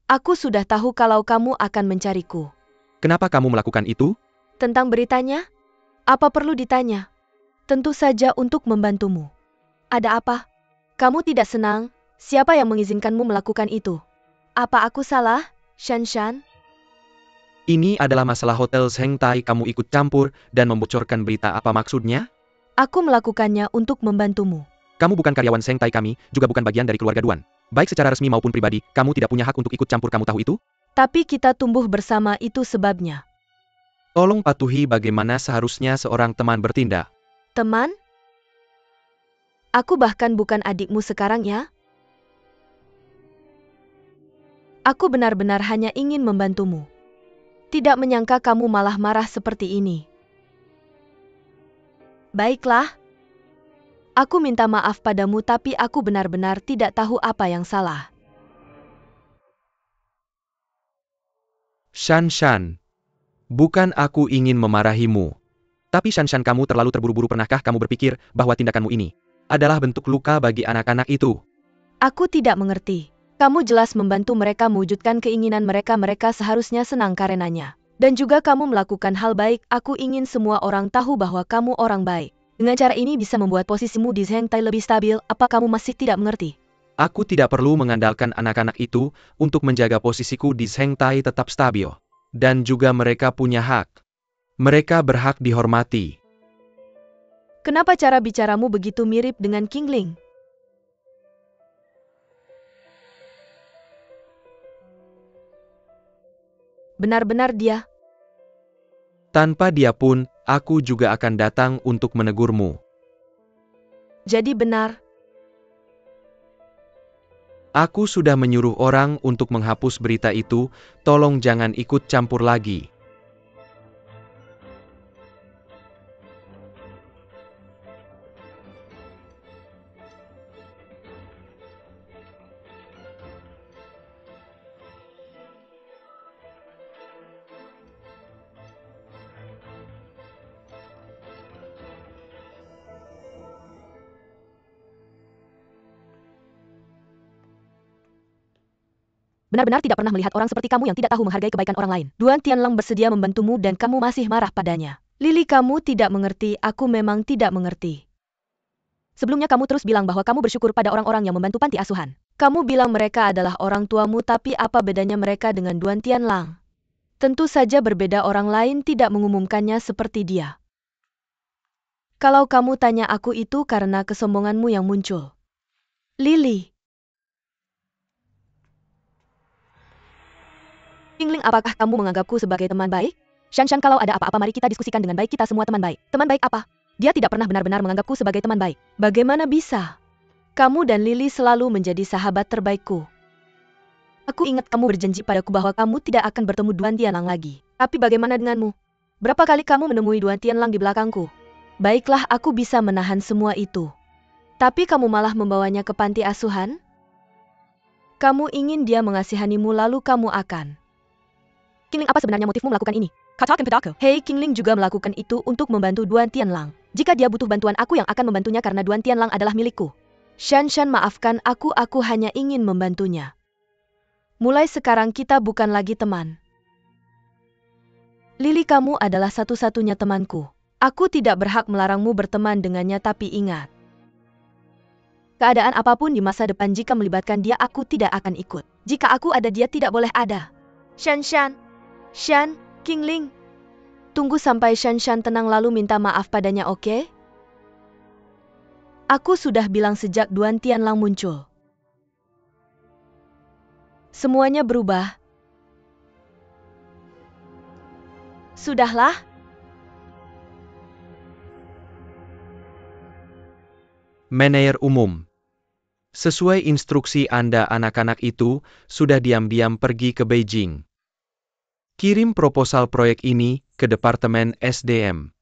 S3: Aku sudah tahu kalau kamu akan mencariku.
S2: Kenapa kamu melakukan itu?
S3: Tentang beritanya? Apa perlu ditanya? Tentu saja untuk membantumu. Ada apa? Kamu tidak senang? Siapa yang mengizinkanmu melakukan itu? Apa aku salah, Shanshan?
S2: Ini adalah masalah hotel Zhengtai, kamu ikut campur dan membocorkan berita, apa maksudnya?
S3: Aku melakukannya untuk membantumu.
S2: Kamu bukan karyawan Zhengtai kami, juga bukan bagian dari keluarga Duan. Baik secara resmi maupun pribadi, kamu tidak punya hak untuk ikut campur, kamu tahu itu?
S3: Tapi kita tumbuh bersama, itu sebabnya.
S2: Tolong patuhi bagaimana seharusnya seorang teman bertindak.
S3: Teman? Aku bahkan bukan adikmu sekarang ya. Aku benar-benar hanya ingin membantumu. Tidak menyangka kamu malah marah seperti ini. Baiklah. Aku minta maaf padamu, tapi aku benar-benar tidak tahu apa yang salah.
S2: Shanshan. Bukan aku ingin memarahimu. Tapi Shanshan, kamu terlalu terburu-buru. Pernahkah kamu berpikir bahwa tindakanmu ini adalah bentuk luka bagi anak-anak itu?
S3: Aku tidak mengerti. Kamu jelas membantu mereka mewujudkan keinginan mereka. Mereka seharusnya senang karenanya. Dan juga kamu melakukan hal baik. Aku ingin semua orang tahu bahwa kamu orang baik. Dengan cara ini bisa membuat posisimu di Zhengtai lebih stabil. Apa kamu masih tidak mengerti?
S2: Aku tidak perlu mengandalkan anak-anak itu untuk menjaga posisiku di Zhengtai tetap stabil. Dan juga mereka punya hak. Mereka berhak dihormati.
S3: Kenapa cara bicaramu begitu mirip dengan Qingling? Benar-benar dia.
S2: Tanpa dia pun, aku juga akan datang untuk menegurmu.
S3: Jadi benar.
S2: Aku sudah menyuruh orang untuk menghapus berita itu, tolong jangan ikut campur lagi.
S5: Benar-benar tidak pernah melihat orang seperti kamu yang tidak tahu menghargai kebaikan orang lain.
S3: Duan Tianlang bersedia membantumu dan kamu masih marah padanya. Lily, kamu tidak mengerti, aku memang tidak mengerti.
S5: Sebelumnya kamu terus bilang bahwa kamu bersyukur pada orang-orang yang membantu panti asuhan.
S3: Kamu bilang mereka adalah orang tuamu, tapi apa bedanya mereka dengan Duan Tianlang? Tentu saja berbeda, orang lain tidak mengumumkannya seperti dia. Kalau kamu tanya aku, itu karena kesombonganmu yang muncul. Lily.
S5: Qingling, apakah kamu menganggapku sebagai teman baik? Shanshan, kalau ada apa-apa mari kita diskusikan dengan baik, kita semua teman baik. Teman baik apa? Dia tidak pernah benar-benar menganggapku sebagai teman baik.
S3: Bagaimana bisa? Kamu dan Lily selalu menjadi sahabat terbaikku. Aku ingat kamu berjanji padaku bahwa kamu tidak akan bertemu Duan Tianlang lagi. Tapi bagaimana denganmu? Berapa kali kamu menemui Duan Tianlang di belakangku? Baiklah, aku bisa menahan semua itu. Tapi kamu malah membawanya ke panti asuhan? Kamu ingin dia mengasihanimu lalu kamu akan...
S5: Qingling, apa sebenarnya motifmu melakukan ini? Katakan padaku.
S3: Hei, Qingling juga melakukan itu untuk membantu Duan Tianlang.
S5: Jika dia butuh bantuan, aku yang akan membantunya karena Duan Tianlang adalah milikku.
S3: Shanshan, maafkan aku hanya ingin membantunya. Mulai sekarang kita bukan lagi teman. Lily, kamu adalah satu-satunya temanku. Aku tidak berhak melarangmu berteman dengannya, tapi ingat. Keadaan apapun di masa depan jika melibatkan dia, aku tidak akan ikut. Jika aku ada, dia tidak boleh ada. Shanshan. Shan, Qingling. Tunggu sampai Shanshan tenang lalu minta maaf padanya, oke? Aku sudah bilang sejak Duan Tianlang muncul. Semuanya berubah. Sudahlah.
S2: Manajer umum. Sesuai instruksi Anda, anak-anak itu sudah diam-diam pergi ke Beijing. Kirim proposal proyek ini ke Departemen SDM.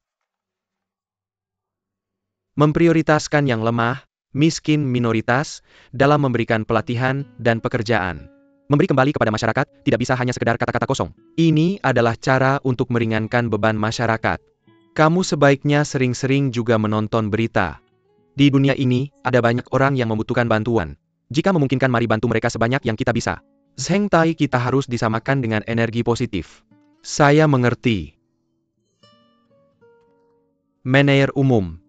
S2: Memprioritaskan yang lemah, miskin, minoritas, dalam memberikan pelatihan dan pekerjaan. Memberi kembali kepada masyarakat, tidak bisa hanya sekedar kata-kata kosong. Ini adalah cara untuk meringankan beban masyarakat. Kamu sebaiknya sering-sering juga menonton berita. Di dunia ini, ada banyak orang yang membutuhkan bantuan. Jika memungkinkan, mari bantu mereka sebanyak yang kita bisa. Zheng Tai, kita harus disamakan dengan energi positif. Saya mengerti. Manajer umum.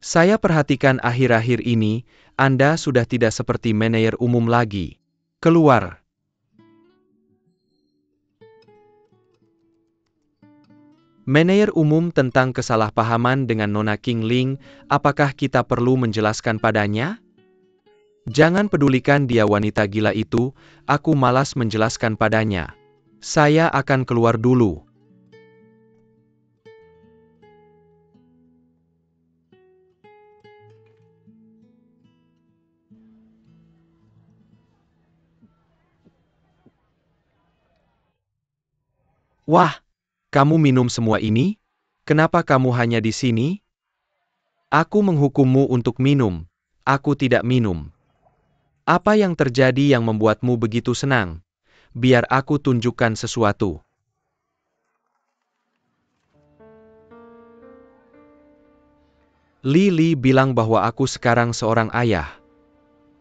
S2: Saya perhatikan akhir-akhir ini, Anda sudah tidak seperti manajer umum lagi. Keluar. Manajer umum tentang kesalahpahaman dengan Nona Qingling, apakah kita perlu menjelaskan padanya? Jangan pedulikan dia, wanita gila itu, aku malas menjelaskan padanya. Saya akan keluar dulu. Wah, kamu minum semua ini? Kenapa kamu hanya di sini? Aku menghukummu untuk minum. Aku tidak minum. Apa yang terjadi yang membuatmu begitu senang? Biar aku tunjukkan sesuatu. Li bilang bahwa aku sekarang seorang ayah.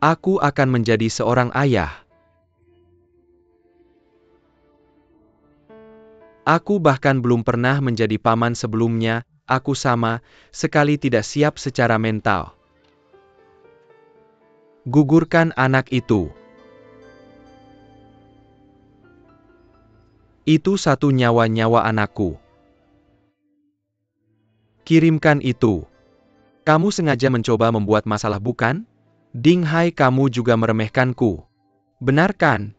S2: Aku akan menjadi seorang ayah. Aku bahkan belum pernah menjadi paman sebelumnya, aku sama sekali tidak siap secara mental. Gugurkan anak itu. Itu satu nyawa-nyawa anakku. Kirimkan itu. Kamu sengaja mencoba membuat masalah, bukan? Ding Hai, kamu juga meremehkanku. Benar kan?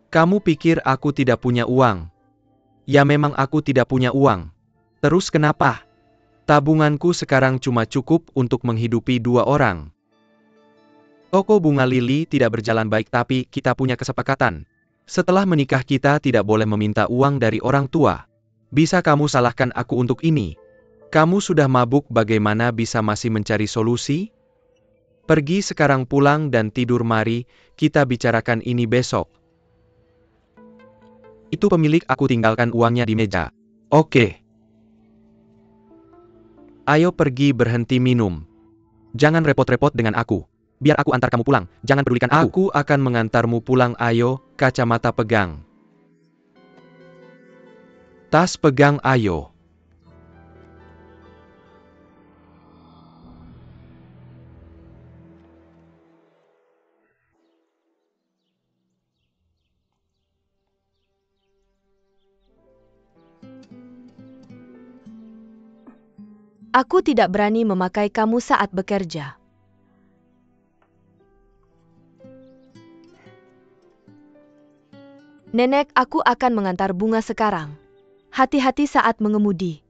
S2: Kamu pikir aku tidak punya uang? Ya, memang aku tidak punya uang. Terus kenapa? Tabunganku sekarang cuma cukup untuk menghidupi 2 orang. Toko bunga Lili tidak berjalan baik, tapi kita punya kesepakatan. Setelah menikah kita tidak boleh meminta uang dari orang tua. Bisa kamu salahkan aku untuk ini? Kamu sudah mabuk, bagaimana bisa masih mencari solusi? Pergi sekarang, pulang dan tidur, mari kita bicarakan ini besok. Itu pemilik, aku tinggalkan uangnya di meja. Oke. Ayo pergi, berhenti minum. Jangan repot-repot dengan aku. Biar aku antar kamu pulang, jangan pedulikan aku. Aku akan mengantarmu pulang, ayo, kacamata pegang. Tas pegang, ayo.
S3: Aku tidak berani memakai kamu saat bekerja. Nenek, aku akan mengantar bunga sekarang. Hati-hati saat mengemudi.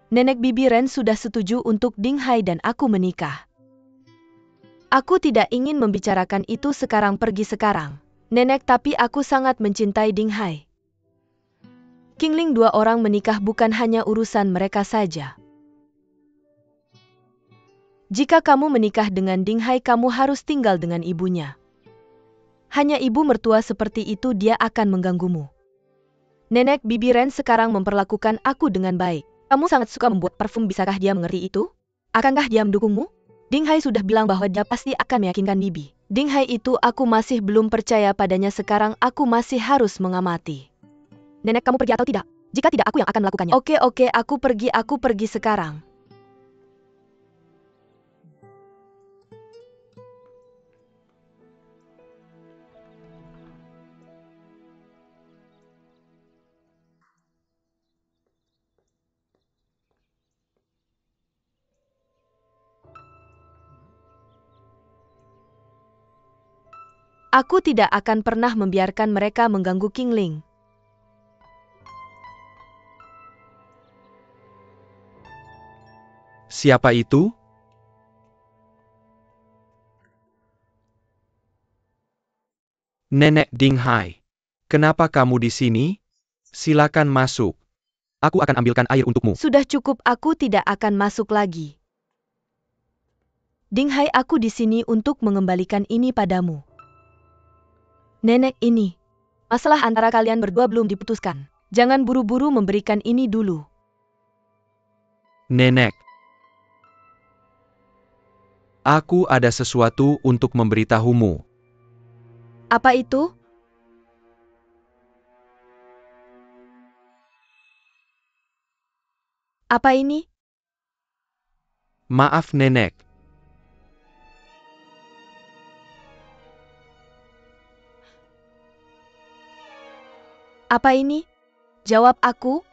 S3: Nenek Bibi Ren sudah setuju untuk Ding Hai dan aku menikah. Aku tidak ingin membicarakan itu sekarang, pergi sekarang. Nenek, tapi aku sangat mencintai Ding Hai. Qingling, 2 orang menikah bukan hanya urusan mereka saja. Jika kamu menikah dengan Ding Hai, kamu harus tinggal dengan ibunya. Hanya ibu mertua seperti itu dia akan mengganggumu. Nenek Bibi Ren sekarang memperlakukan aku dengan baik. Kamu sangat suka membuat parfum, bisakah dia mengerti itu? Akankah dia mendukungmu? Ding Hai sudah bilang bahwa dia pasti akan meyakinkan Bibi. Ding Hai itu aku masih belum percaya padanya, sekarang aku masih harus mengamati. Nenek, kamu pergi atau tidak? Jika tidak, aku yang akan melakukannya. Oke, aku pergi sekarang. Aku tidak akan pernah membiarkan mereka mengganggu Qingling.
S2: Siapa itu? Nenek Dinghai, kenapa kamu di sini? Silakan masuk. Aku akan ambilkan air untukmu.
S3: Sudah cukup, aku tidak akan masuk lagi. Dinghai, aku di sini untuk mengembalikan ini padamu. Nenek ini, masalah antara kalian berdua belum diputuskan. Jangan buru-buru memberikan ini dulu.
S2: Nenek, aku ada sesuatu untuk memberitahumu.
S3: Apa itu? Apa ini?
S2: Maaf Nenek.
S3: Apa ini? Jawab aku.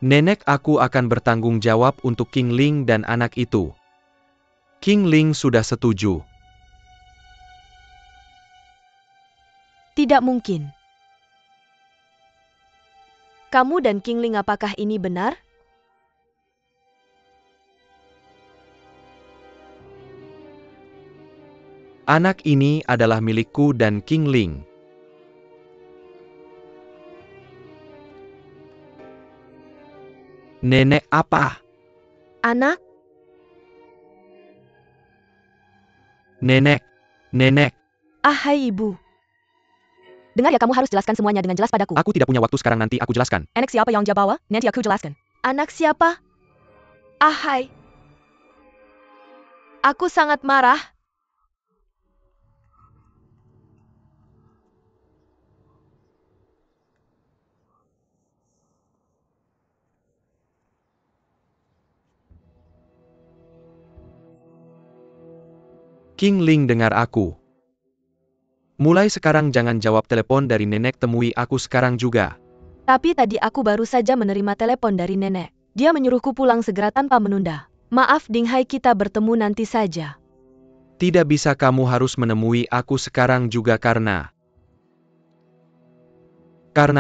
S2: Nenek, aku akan bertanggung jawab untuk King Ling dan anak itu. King Ling sudah setuju.
S3: Tidak mungkin. Kamu dan King Ling, apakah ini benar?
S2: Anak ini adalah milikku dan King Ling. Nenek apa?
S3: Anak?
S2: Nenek.
S3: Hai ibu. Dengar ya, kamu harus jelaskan semuanya dengan jelas padaku.
S2: Aku tidak punya waktu sekarang, nanti aku jelaskan.
S5: Anak siapa yang Jabawa? Nanti aku jelaskan.
S3: Anak siapa? Hai. Aku sangat marah.
S2: King Ling, dengar aku. Mulai sekarang jangan jawab telepon dari nenek, temui aku sekarang juga.
S3: Tapi tadi aku baru saja menerima telepon dari nenek. Dia menyuruhku pulang segera tanpa menunda. Maaf Dinghai, kita bertemu nanti saja.
S2: Tidak bisa, kamu harus menemui aku sekarang juga karena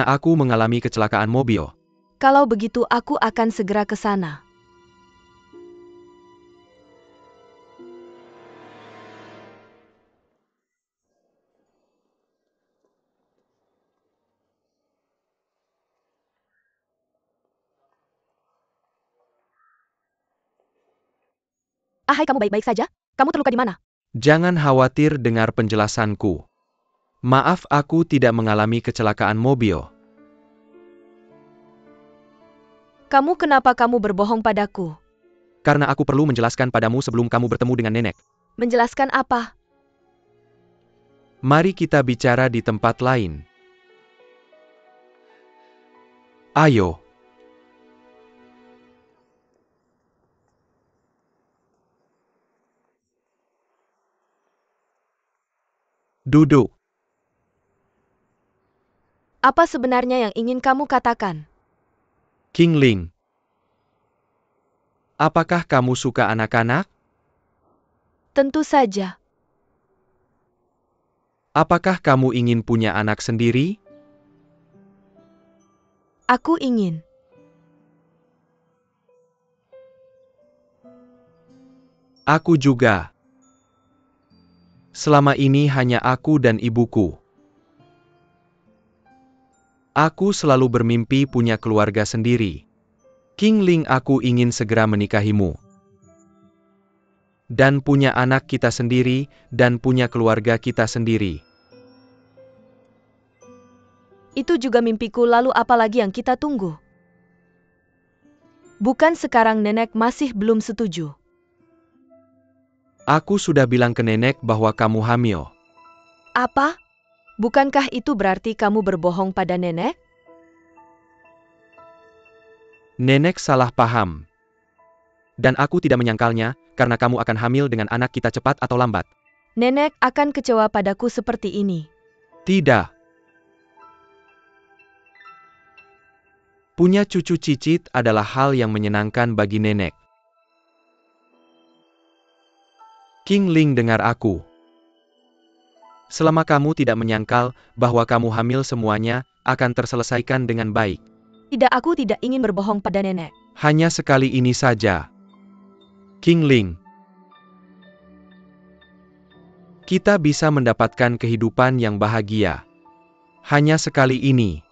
S2: aku mengalami kecelakaan mobil.
S3: Kalau begitu aku akan segera ke sana.
S5: Hai, kamu baik-baik saja? Kamu terluka di mana?
S2: Jangan khawatir dengar penjelasanku. Maaf, aku tidak mengalami kecelakaan mobil.
S3: Kamu kenapa kamu berbohong padaku?
S2: Karena aku perlu menjelaskan padamu sebelum kamu bertemu dengan nenek.
S3: Menjelaskan apa?
S2: Mari kita bicara di tempat lain. Ayo. Duduk.
S3: Apa sebenarnya yang ingin kamu katakan?
S2: King Ling. Apakah kamu suka anak-anak?
S3: Tentu saja.
S2: Apakah kamu ingin punya anak sendiri?
S3: Aku ingin.
S2: Aku juga. Selama ini hanya aku dan ibuku. Aku selalu bermimpi punya keluarga sendiri. King Ling, aku ingin segera menikahimu. Dan punya anak kita sendiri, dan punya keluarga kita sendiri.
S3: Itu juga mimpiku, lalu apa lagi yang kita tunggu? Bukan sekarang nenek masih belum setuju.
S2: Aku sudah bilang ke nenek bahwa kamu hamil.
S3: Apa? Bukankah itu berarti kamu berbohong pada nenek?
S2: Nenek salah paham. Dan aku tidak menyangkalnya, karena kamu akan hamil dengan anak kita cepat atau lambat.
S3: Nenek akan kecewa padaku seperti ini.
S2: Tidak. Punya cucu cicit adalah hal yang menyenangkan bagi nenek. King Ling, dengar aku. Selama kamu tidak menyangkal bahwa kamu hamil, semuanya akan terselesaikan dengan baik.
S3: Tidak, aku tidak ingin berbohong pada nenek.
S2: Hanya sekali ini saja. King Ling. Kita bisa mendapatkan kehidupan yang bahagia. Hanya sekali ini.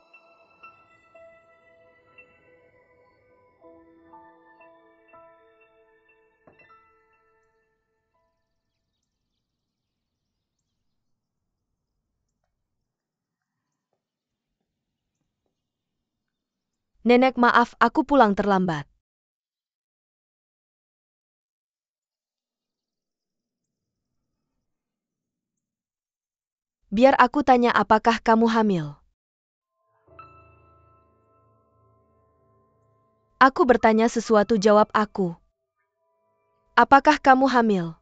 S3: Nenek, maaf, aku pulang terlambat. Biar aku tanya, apakah kamu hamil? Aku bertanya sesuatu, jawab aku. Apakah kamu hamil?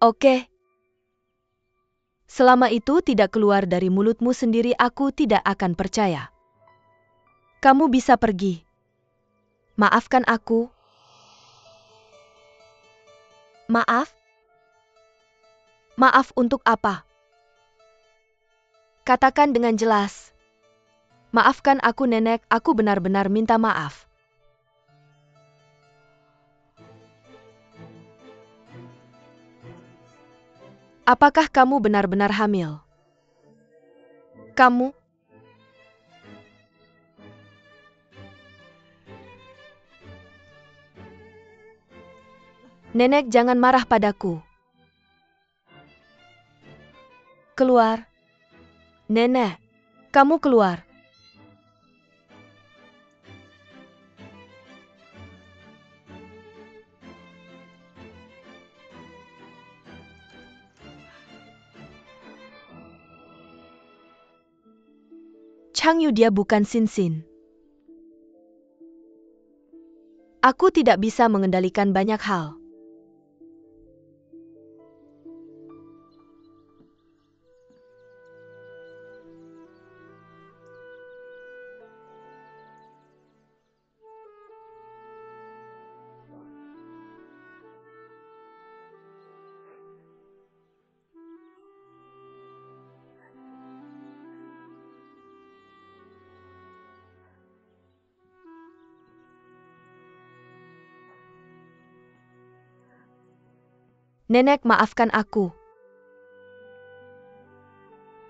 S3: Oke. Selama itu tidak keluar dari mulutmu sendiri, aku tidak akan percaya. Kamu bisa pergi. Maafkan aku. Maaf? Maaf untuk apa? Katakan dengan jelas. Maafkan aku, Nenek, aku benar-benar minta maaf. Apakah kamu benar-benar hamil? Kamu? Nenek, jangan marah padaku. Keluar. Nenek, kamu keluar. Changyu, dia bukan Sin. Aku tidak bisa mengendalikan banyak hal. Nenek, maafkan aku.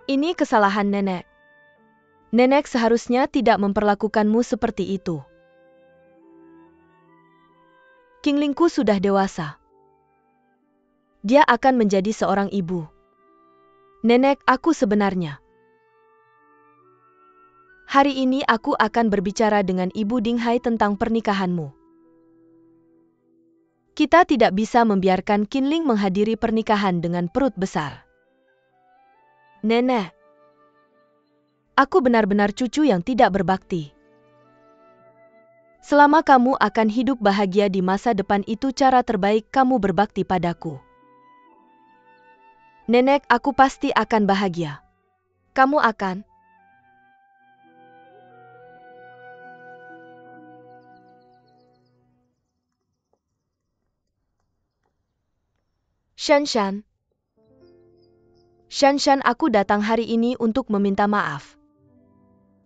S3: Ini kesalahan Nenek. Nenek seharusnya tidak memperlakukanmu seperti itu. Qinglingku sudah dewasa. Dia akan menjadi seorang ibu. Nenek, aku sebenarnya. Hari ini aku akan berbicara dengan Ibu Dinghai tentang pernikahanmu. Kita tidak bisa membiarkan Qinling menghadiri pernikahan dengan perut besar. Nenek, aku benar-benar cucu yang tidak berbakti. Selama kamu akan hidup bahagia di masa depan, itu cara terbaik kamu berbakti padaku. Nenek, aku pasti akan bahagia. Kamu akan. Shanshan. Shanshan, aku datang hari ini untuk meminta maaf.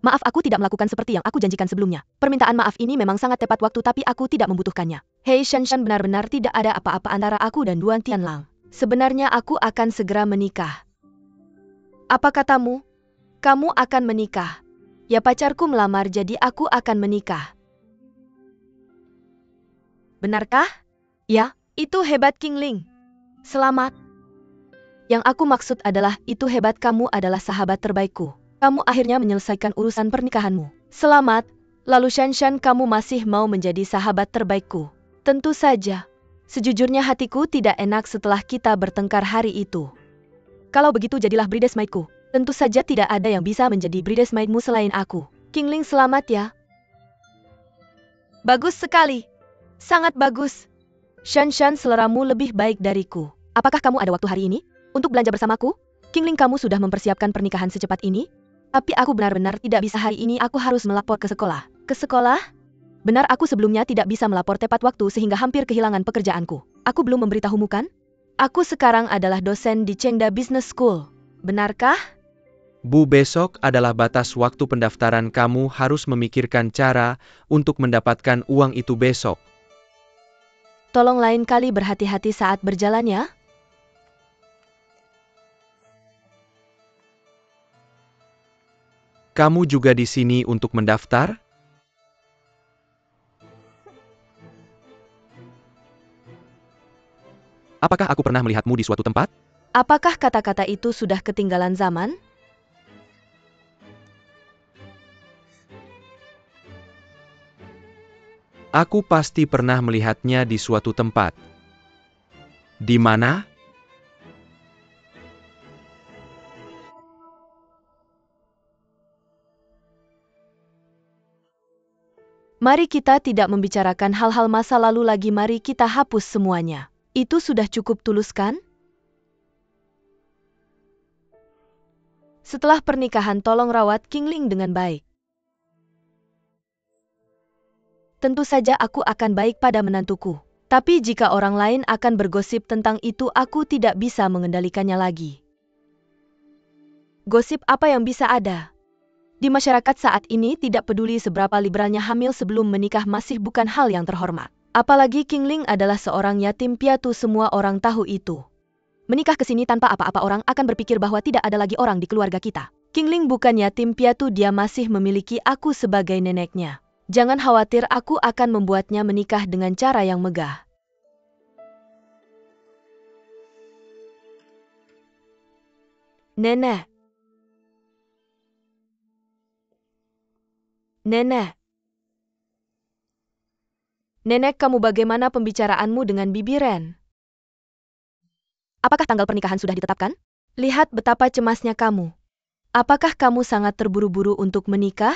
S3: Maaf, aku tidak melakukan seperti yang aku janjikan sebelumnya. Permintaan maaf ini memang sangat tepat waktu, tapi aku tidak membutuhkannya. Hei Shanshan, benar-benar tidak ada apa-apa antara aku dan Duan Tianlang. Sebenarnya aku akan segera menikah. Apa katamu? Kamu akan menikah? Ya, pacarku melamar, jadi aku akan menikah. Benarkah? Ya, itu hebat Qingling. Selamat. Yang aku maksud adalah, itu hebat, kamu adalah sahabat terbaikku. Kamu akhirnya menyelesaikan urusan pernikahanmu. Selamat. Lalu Shanshan, kamu masih mau menjadi sahabat terbaikku? Tentu saja. Sejujurnya hatiku tidak enak setelah kita bertengkar hari itu. Kalau begitu, jadilah bridesmaidku. Tentu saja tidak ada yang bisa menjadi bridesmaidmu selain aku. Qingling, selamat ya. Bagus sekali. Sangat bagus. Shanshan, seleramu lebih baik dariku. Apakah kamu ada waktu hari ini untuk belanja bersamaku? Qingling, kamu sudah mempersiapkan pernikahan secepat ini? Tapi aku benar-benar tidak bisa hari ini, aku harus melapor ke sekolah. Ke sekolah? Benar, aku sebelumnya tidak bisa melapor tepat waktu sehingga hampir kehilangan pekerjaanku. Aku belum memberitahumu kan? Aku sekarang adalah dosen di Chengda Business School. Benarkah?
S2: Bu, besok adalah batas waktu pendaftaran. Kamu harus memikirkan cara untuk mendapatkan uang itu besok.
S3: Tolong lain kali berhati-hati saat berjalan ya.
S2: Kamu juga di sini untuk mendaftar? Apakah aku pernah melihatmu di suatu tempat?
S3: Apakah kata-kata itu sudah ketinggalan zaman?
S2: Aku pasti pernah melihatnya di suatu tempat. Di mana?
S3: Mari kita tidak membicarakan hal-hal masa lalu lagi. Mari kita hapus semuanya. Itu sudah cukup tulus kan? Setelah pernikahan, tolong rawat Qingling dengan baik. Tentu saja aku akan baik pada menantuku. Tapi jika orang lain akan bergosip tentang itu, aku tidak bisa mengendalikannya lagi. Gosip apa yang bisa ada? Di masyarakat saat ini, tidak peduli seberapa liberalnya hamil sebelum menikah masih bukan hal yang terhormat. Apalagi Qingling adalah seorang yatim piatu, semua orang tahu itu. Menikah ke sini tanpa apa-apa, orang akan berpikir bahwa tidak ada lagi orang di keluarga kita. Qingling bukan yatim piatu, dia masih memiliki aku sebagai neneknya. Jangan khawatir, aku akan membuatnya menikah dengan cara yang megah. Nenek. Nenek. Nenek, kamu bagaimana pembicaraanmu dengan Bibi Ren? Apakah tanggal pernikahan sudah ditetapkan? Lihat betapa cemasnya kamu. Apakah kamu sangat terburu-buru untuk menikah?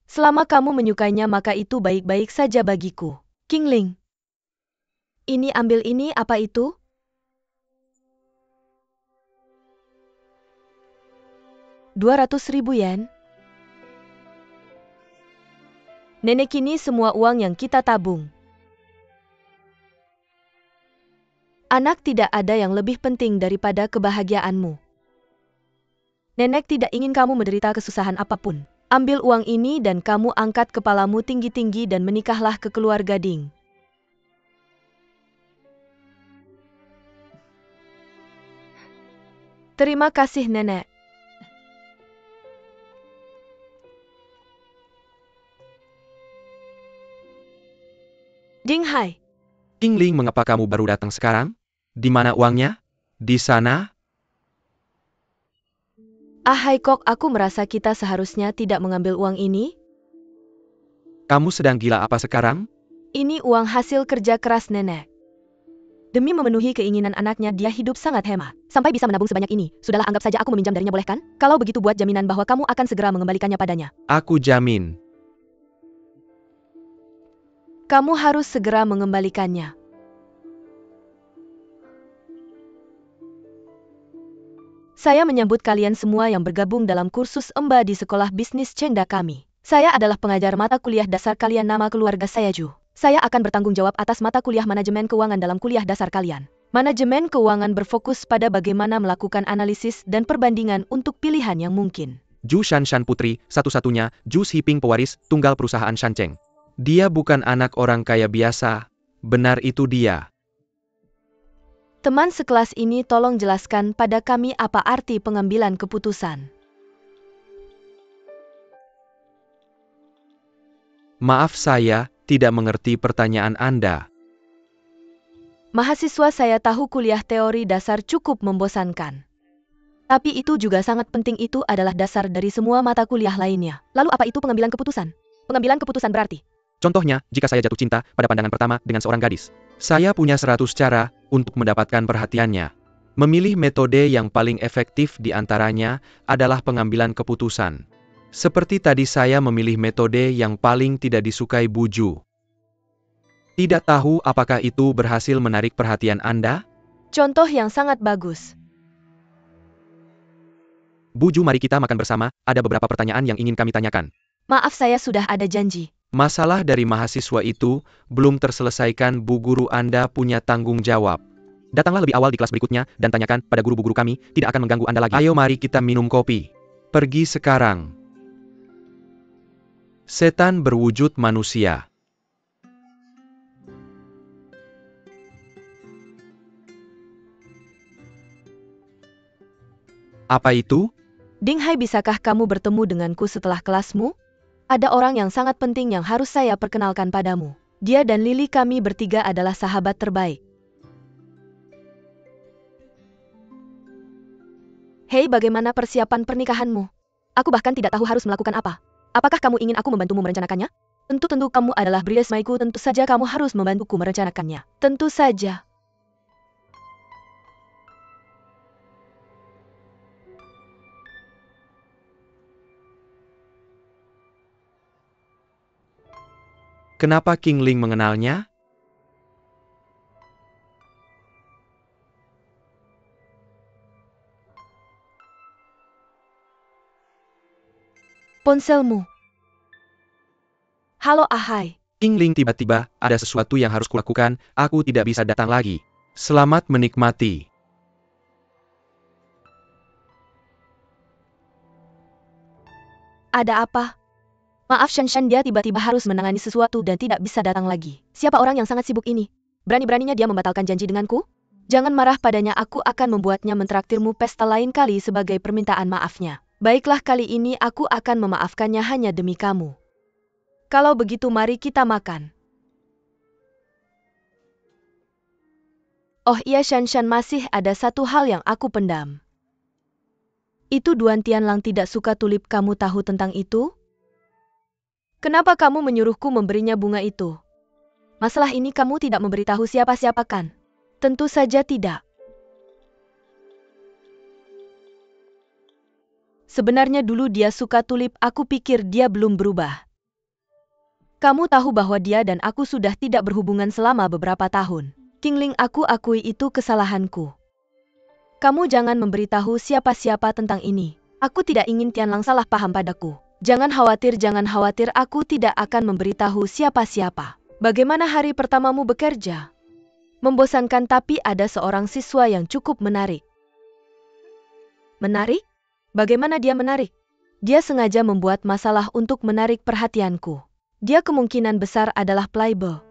S3: Selama kamu menyukainya, maka itu baik-baik saja bagiku. Qingling. Ini, ambil ini. Apa itu? Rp200.000. Nenek, ini semua uang yang kita tabung. Anak, tidak ada yang lebih penting daripada kebahagiaanmu. Nenek tidak ingin kamu menderita kesusahan apapun. Ambil uang ini dan kamu angkat kepalamu tinggi-tinggi dan menikahlah ke keluarga Ding. Terima kasih, Nenek. Ding Hai.
S2: Qingling, mengapa kamu baru datang sekarang? Di mana uangnya? Di sana?
S3: Hai Kok, aku merasa kita seharusnya tidak mengambil uang ini.
S2: Kamu sedang gila apa sekarang?
S3: Ini uang hasil kerja keras Nenek. Demi memenuhi keinginan anaknya, dia hidup sangat hemat. Sampai bisa menabung sebanyak ini. Sudahlah, anggap saja aku meminjam darinya, boleh kan? Kalau begitu, buat jaminan bahwa kamu akan segera mengembalikannya padanya.
S2: Aku jamin.
S3: Kamu harus segera mengembalikannya. Saya menyambut kalian semua yang bergabung dalam kursus EMBA di Sekolah Bisnis Chengda kami. Saya adalah pengajar mata kuliah dasar kalian. Nama keluarga saya Ju. Saya akan bertanggung jawab atas mata kuliah manajemen keuangan dalam kuliah dasar kalian. Manajemen keuangan berfokus pada bagaimana melakukan analisis dan perbandingan untuk pilihan yang mungkin.
S2: Ju Shanshan putri, satu-satunya, Ju Shiping pewaris tunggal perusahaan Shancheng. Dia bukan anak orang kaya biasa. Benar, itu dia.
S3: Teman sekelas ini, tolong jelaskan pada kami apa arti pengambilan keputusan.
S2: Maaf, saya tidak mengerti pertanyaan Anda.
S3: Mahasiswa, saya tahu kuliah teori dasar cukup membosankan. Tapi itu juga sangat penting, itu adalah dasar dari semua mata kuliah lainnya. Lalu apa itu pengambilan keputusan? Pengambilan keputusan berarti,
S2: Contohnya, jika saya jatuh cinta pada pandangan pertama dengan seorang gadis, saya punya 100 cara untuk mendapatkan perhatiannya. Memilih metode yang paling efektif di antaranya adalah pengambilan keputusan. Seperti tadi, saya memilih metode yang paling tidak disukai Bu Ju. Tidak tahu apakah itu berhasil menarik perhatian Anda?
S3: contoh yang sangat bagus.
S2: Bu Ju, mari kita makan bersama, ada beberapa pertanyaan yang ingin kami tanyakan.
S3: Maaf, saya sudah ada janji.
S2: Masalah dari mahasiswa itu belum terselesaikan, Bu Guru. Anda punya tanggung jawab. Datanglah lebih awal di kelas berikutnya, dan tanyakan pada guru-guru kami, tidak akan mengganggu Anda lagi. Ayo mari kita minum kopi. Pergi sekarang. Setan berwujud manusia. Apa itu?
S3: Dinghai, bisakah kamu bertemu denganku setelah kelasmu? Ada orang yang sangat penting yang harus saya perkenalkan padamu. Dia dan Lily, kami bertiga adalah sahabat terbaik. Hei, bagaimana persiapan pernikahanmu? Aku bahkan tidak tahu harus melakukan apa. Apakah kamu ingin aku membantumu merencanakannya? Tentu kamu adalah bridesmaidku, tentu saja kamu harus membantuku merencanakannya. Tentu saja.
S2: Kenapa King Ling mengenalnya?
S3: Ponselmu. Halo Ahai.
S2: King Ling, tiba-tiba, ada sesuatu yang harus kulakukan, aku tidak bisa datang lagi. Selamat menikmati.
S3: Ada apa? Maaf Shanshan, dia tiba-tiba harus menangani sesuatu dan tidak bisa datang lagi. Siapa orang yang sangat sibuk ini? Berani-beraninya dia membatalkan janji denganku? Jangan marah padanya, aku akan membuatnya mentraktirmu pesta lain kali sebagai permintaan maafnya. Baiklah, kali ini aku akan memaafkannya hanya demi kamu. Kalau begitu mari kita makan. Oh iya Shanshan, masih ada satu hal yang aku pendam. Itu Duan Tianlang tidak suka tulip, kamu tahu tentang itu? Kenapa kamu menyuruhku memberinya bunga itu? Masalah ini kamu tidak memberitahu siapa-siapa kan? Tentu saja tidak. Sebenarnya dulu dia suka tulip, aku pikir dia belum berubah. Kamu tahu bahwa dia dan aku sudah tidak berhubungan selama beberapa tahun. King Ling, aku akui itu kesalahanku. Kamu jangan memberitahu siapa-siapa tentang ini. Aku tidak ingin Tianlang salah paham padaku. Jangan khawatir, aku tidak akan memberitahu siapa-siapa. Bagaimana hari pertamamu bekerja? Membosankan, tapi ada seorang siswa yang cukup menarik. Menarik? Bagaimana dia menarik? Dia sengaja membuat masalah untuk menarik perhatianku. Dia kemungkinan besar adalah playboy.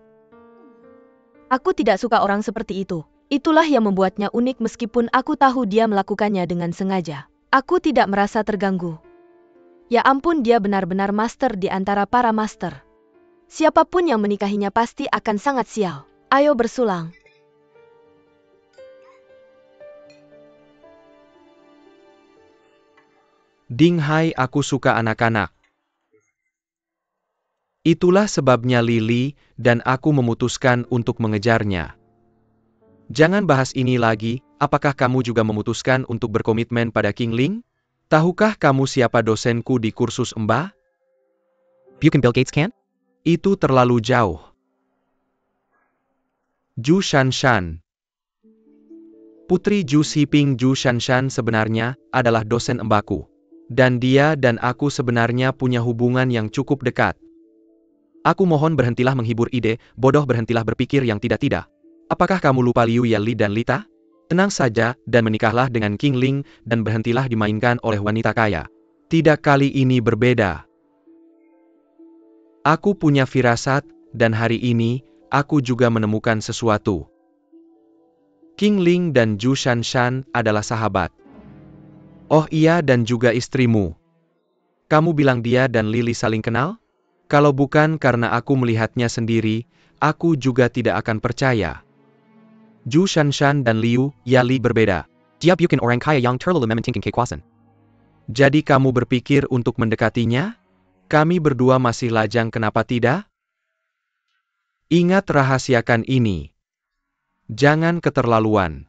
S3: Aku tidak suka orang seperti itu. Itulah yang membuatnya unik, meskipun aku tahu dia melakukannya dengan sengaja. Aku tidak merasa terganggu. Ya ampun, dia benar-benar master di antara para master. Siapapun yang menikahinya pasti akan sangat sial. Ayo bersulang.
S2: Dinghai, aku suka anak-anak. Itulah sebabnya Lily dan aku memutuskan untuk mengejarnya. Jangan bahas ini lagi, apakah kamu juga memutuskan untuk berkomitmen pada King Ling? Tahukah kamu siapa dosenku di kursus Mbah?
S6: Bukan Bill Gates kan?
S2: Itu terlalu jauh. Zhu Shanshan. Putri Zhu Xiping. Zhu Shanshan sebenarnya adalah dosen mbahku. Dan dia dan aku sebenarnya punya hubungan yang cukup dekat. Aku mohon berhentilah menghibur ide, bodoh, berhentilah berpikir yang tidak-tidak. Apakah kamu lupa Liu Yali dan Lita? Tenang saja, dan menikahlah dengan King Ling, dan berhentilah dimainkan oleh wanita kaya. Tidak, kali ini berbeda. Aku punya firasat, dan hari ini, aku juga menemukan sesuatu. King Ling dan Zhu Shanshan adalah sahabat. Oh iya, dan juga istrimu. Kamu bilang dia dan Lily saling kenal? Kalau bukan karena aku melihatnya sendiri, aku juga tidak akan percaya. Zhu Shanshan dan Liu Yali berbeda.
S6: Dia bukan orang kaya yang terlalu mementingkan kekuasaan.
S2: Jadi kamu berpikir untuk mendekatinya? Kami berdua masih lajang, kenapa tidak? Ingat, rahasiakan ini. Jangan keterlaluan.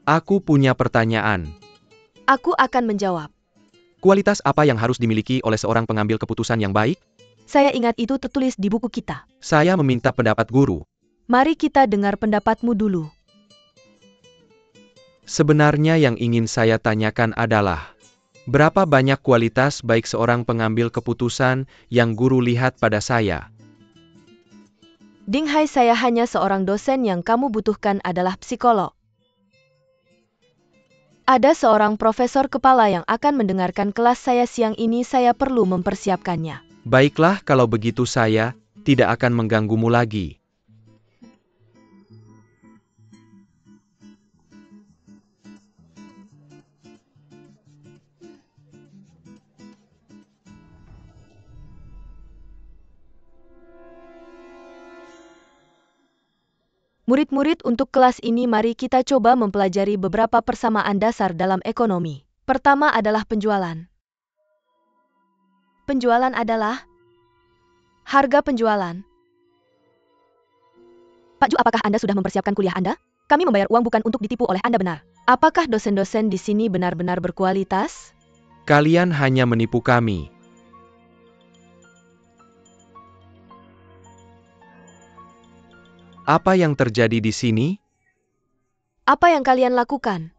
S2: Aku punya pertanyaan.
S3: Aku akan menjawab.
S2: Kualitas apa yang harus dimiliki oleh seorang pengambil keputusan yang baik?
S3: Saya ingat itu tertulis di buku kita.
S2: Saya meminta pendapat guru.
S3: Mari kita dengar pendapatmu dulu.
S2: Sebenarnya yang ingin saya tanyakan adalah, berapa banyak kualitas baik seorang pengambil keputusan yang guru lihat pada saya?
S3: Dinghai, saya hanya seorang dosen, yang kamu butuhkan adalah psikolog. Ada seorang profesor kepala yang akan mendengarkan kelas saya siang ini, saya perlu mempersiapkannya.
S2: Baiklah, kalau begitu saya tidak akan mengganggumu lagi.
S3: Murid-murid, untuk kelas ini mari kita coba mempelajari beberapa persamaan dasar dalam ekonomi. Pertama adalah penjualan. Penjualan adalah harga penjualan.
S5: Pak Ju, apakah Anda sudah mempersiapkan kuliah Anda? Kami membayar uang bukan untuk ditipu oleh Anda, benar?
S3: Apakah dosen-dosen di sini benar-benar berkualitas?
S2: Kalian hanya menipu kami. Apa yang terjadi di sini?
S3: Apa yang kalian lakukan?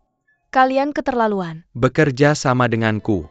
S3: Kalian keterlaluan.
S2: Bekerja sama denganku.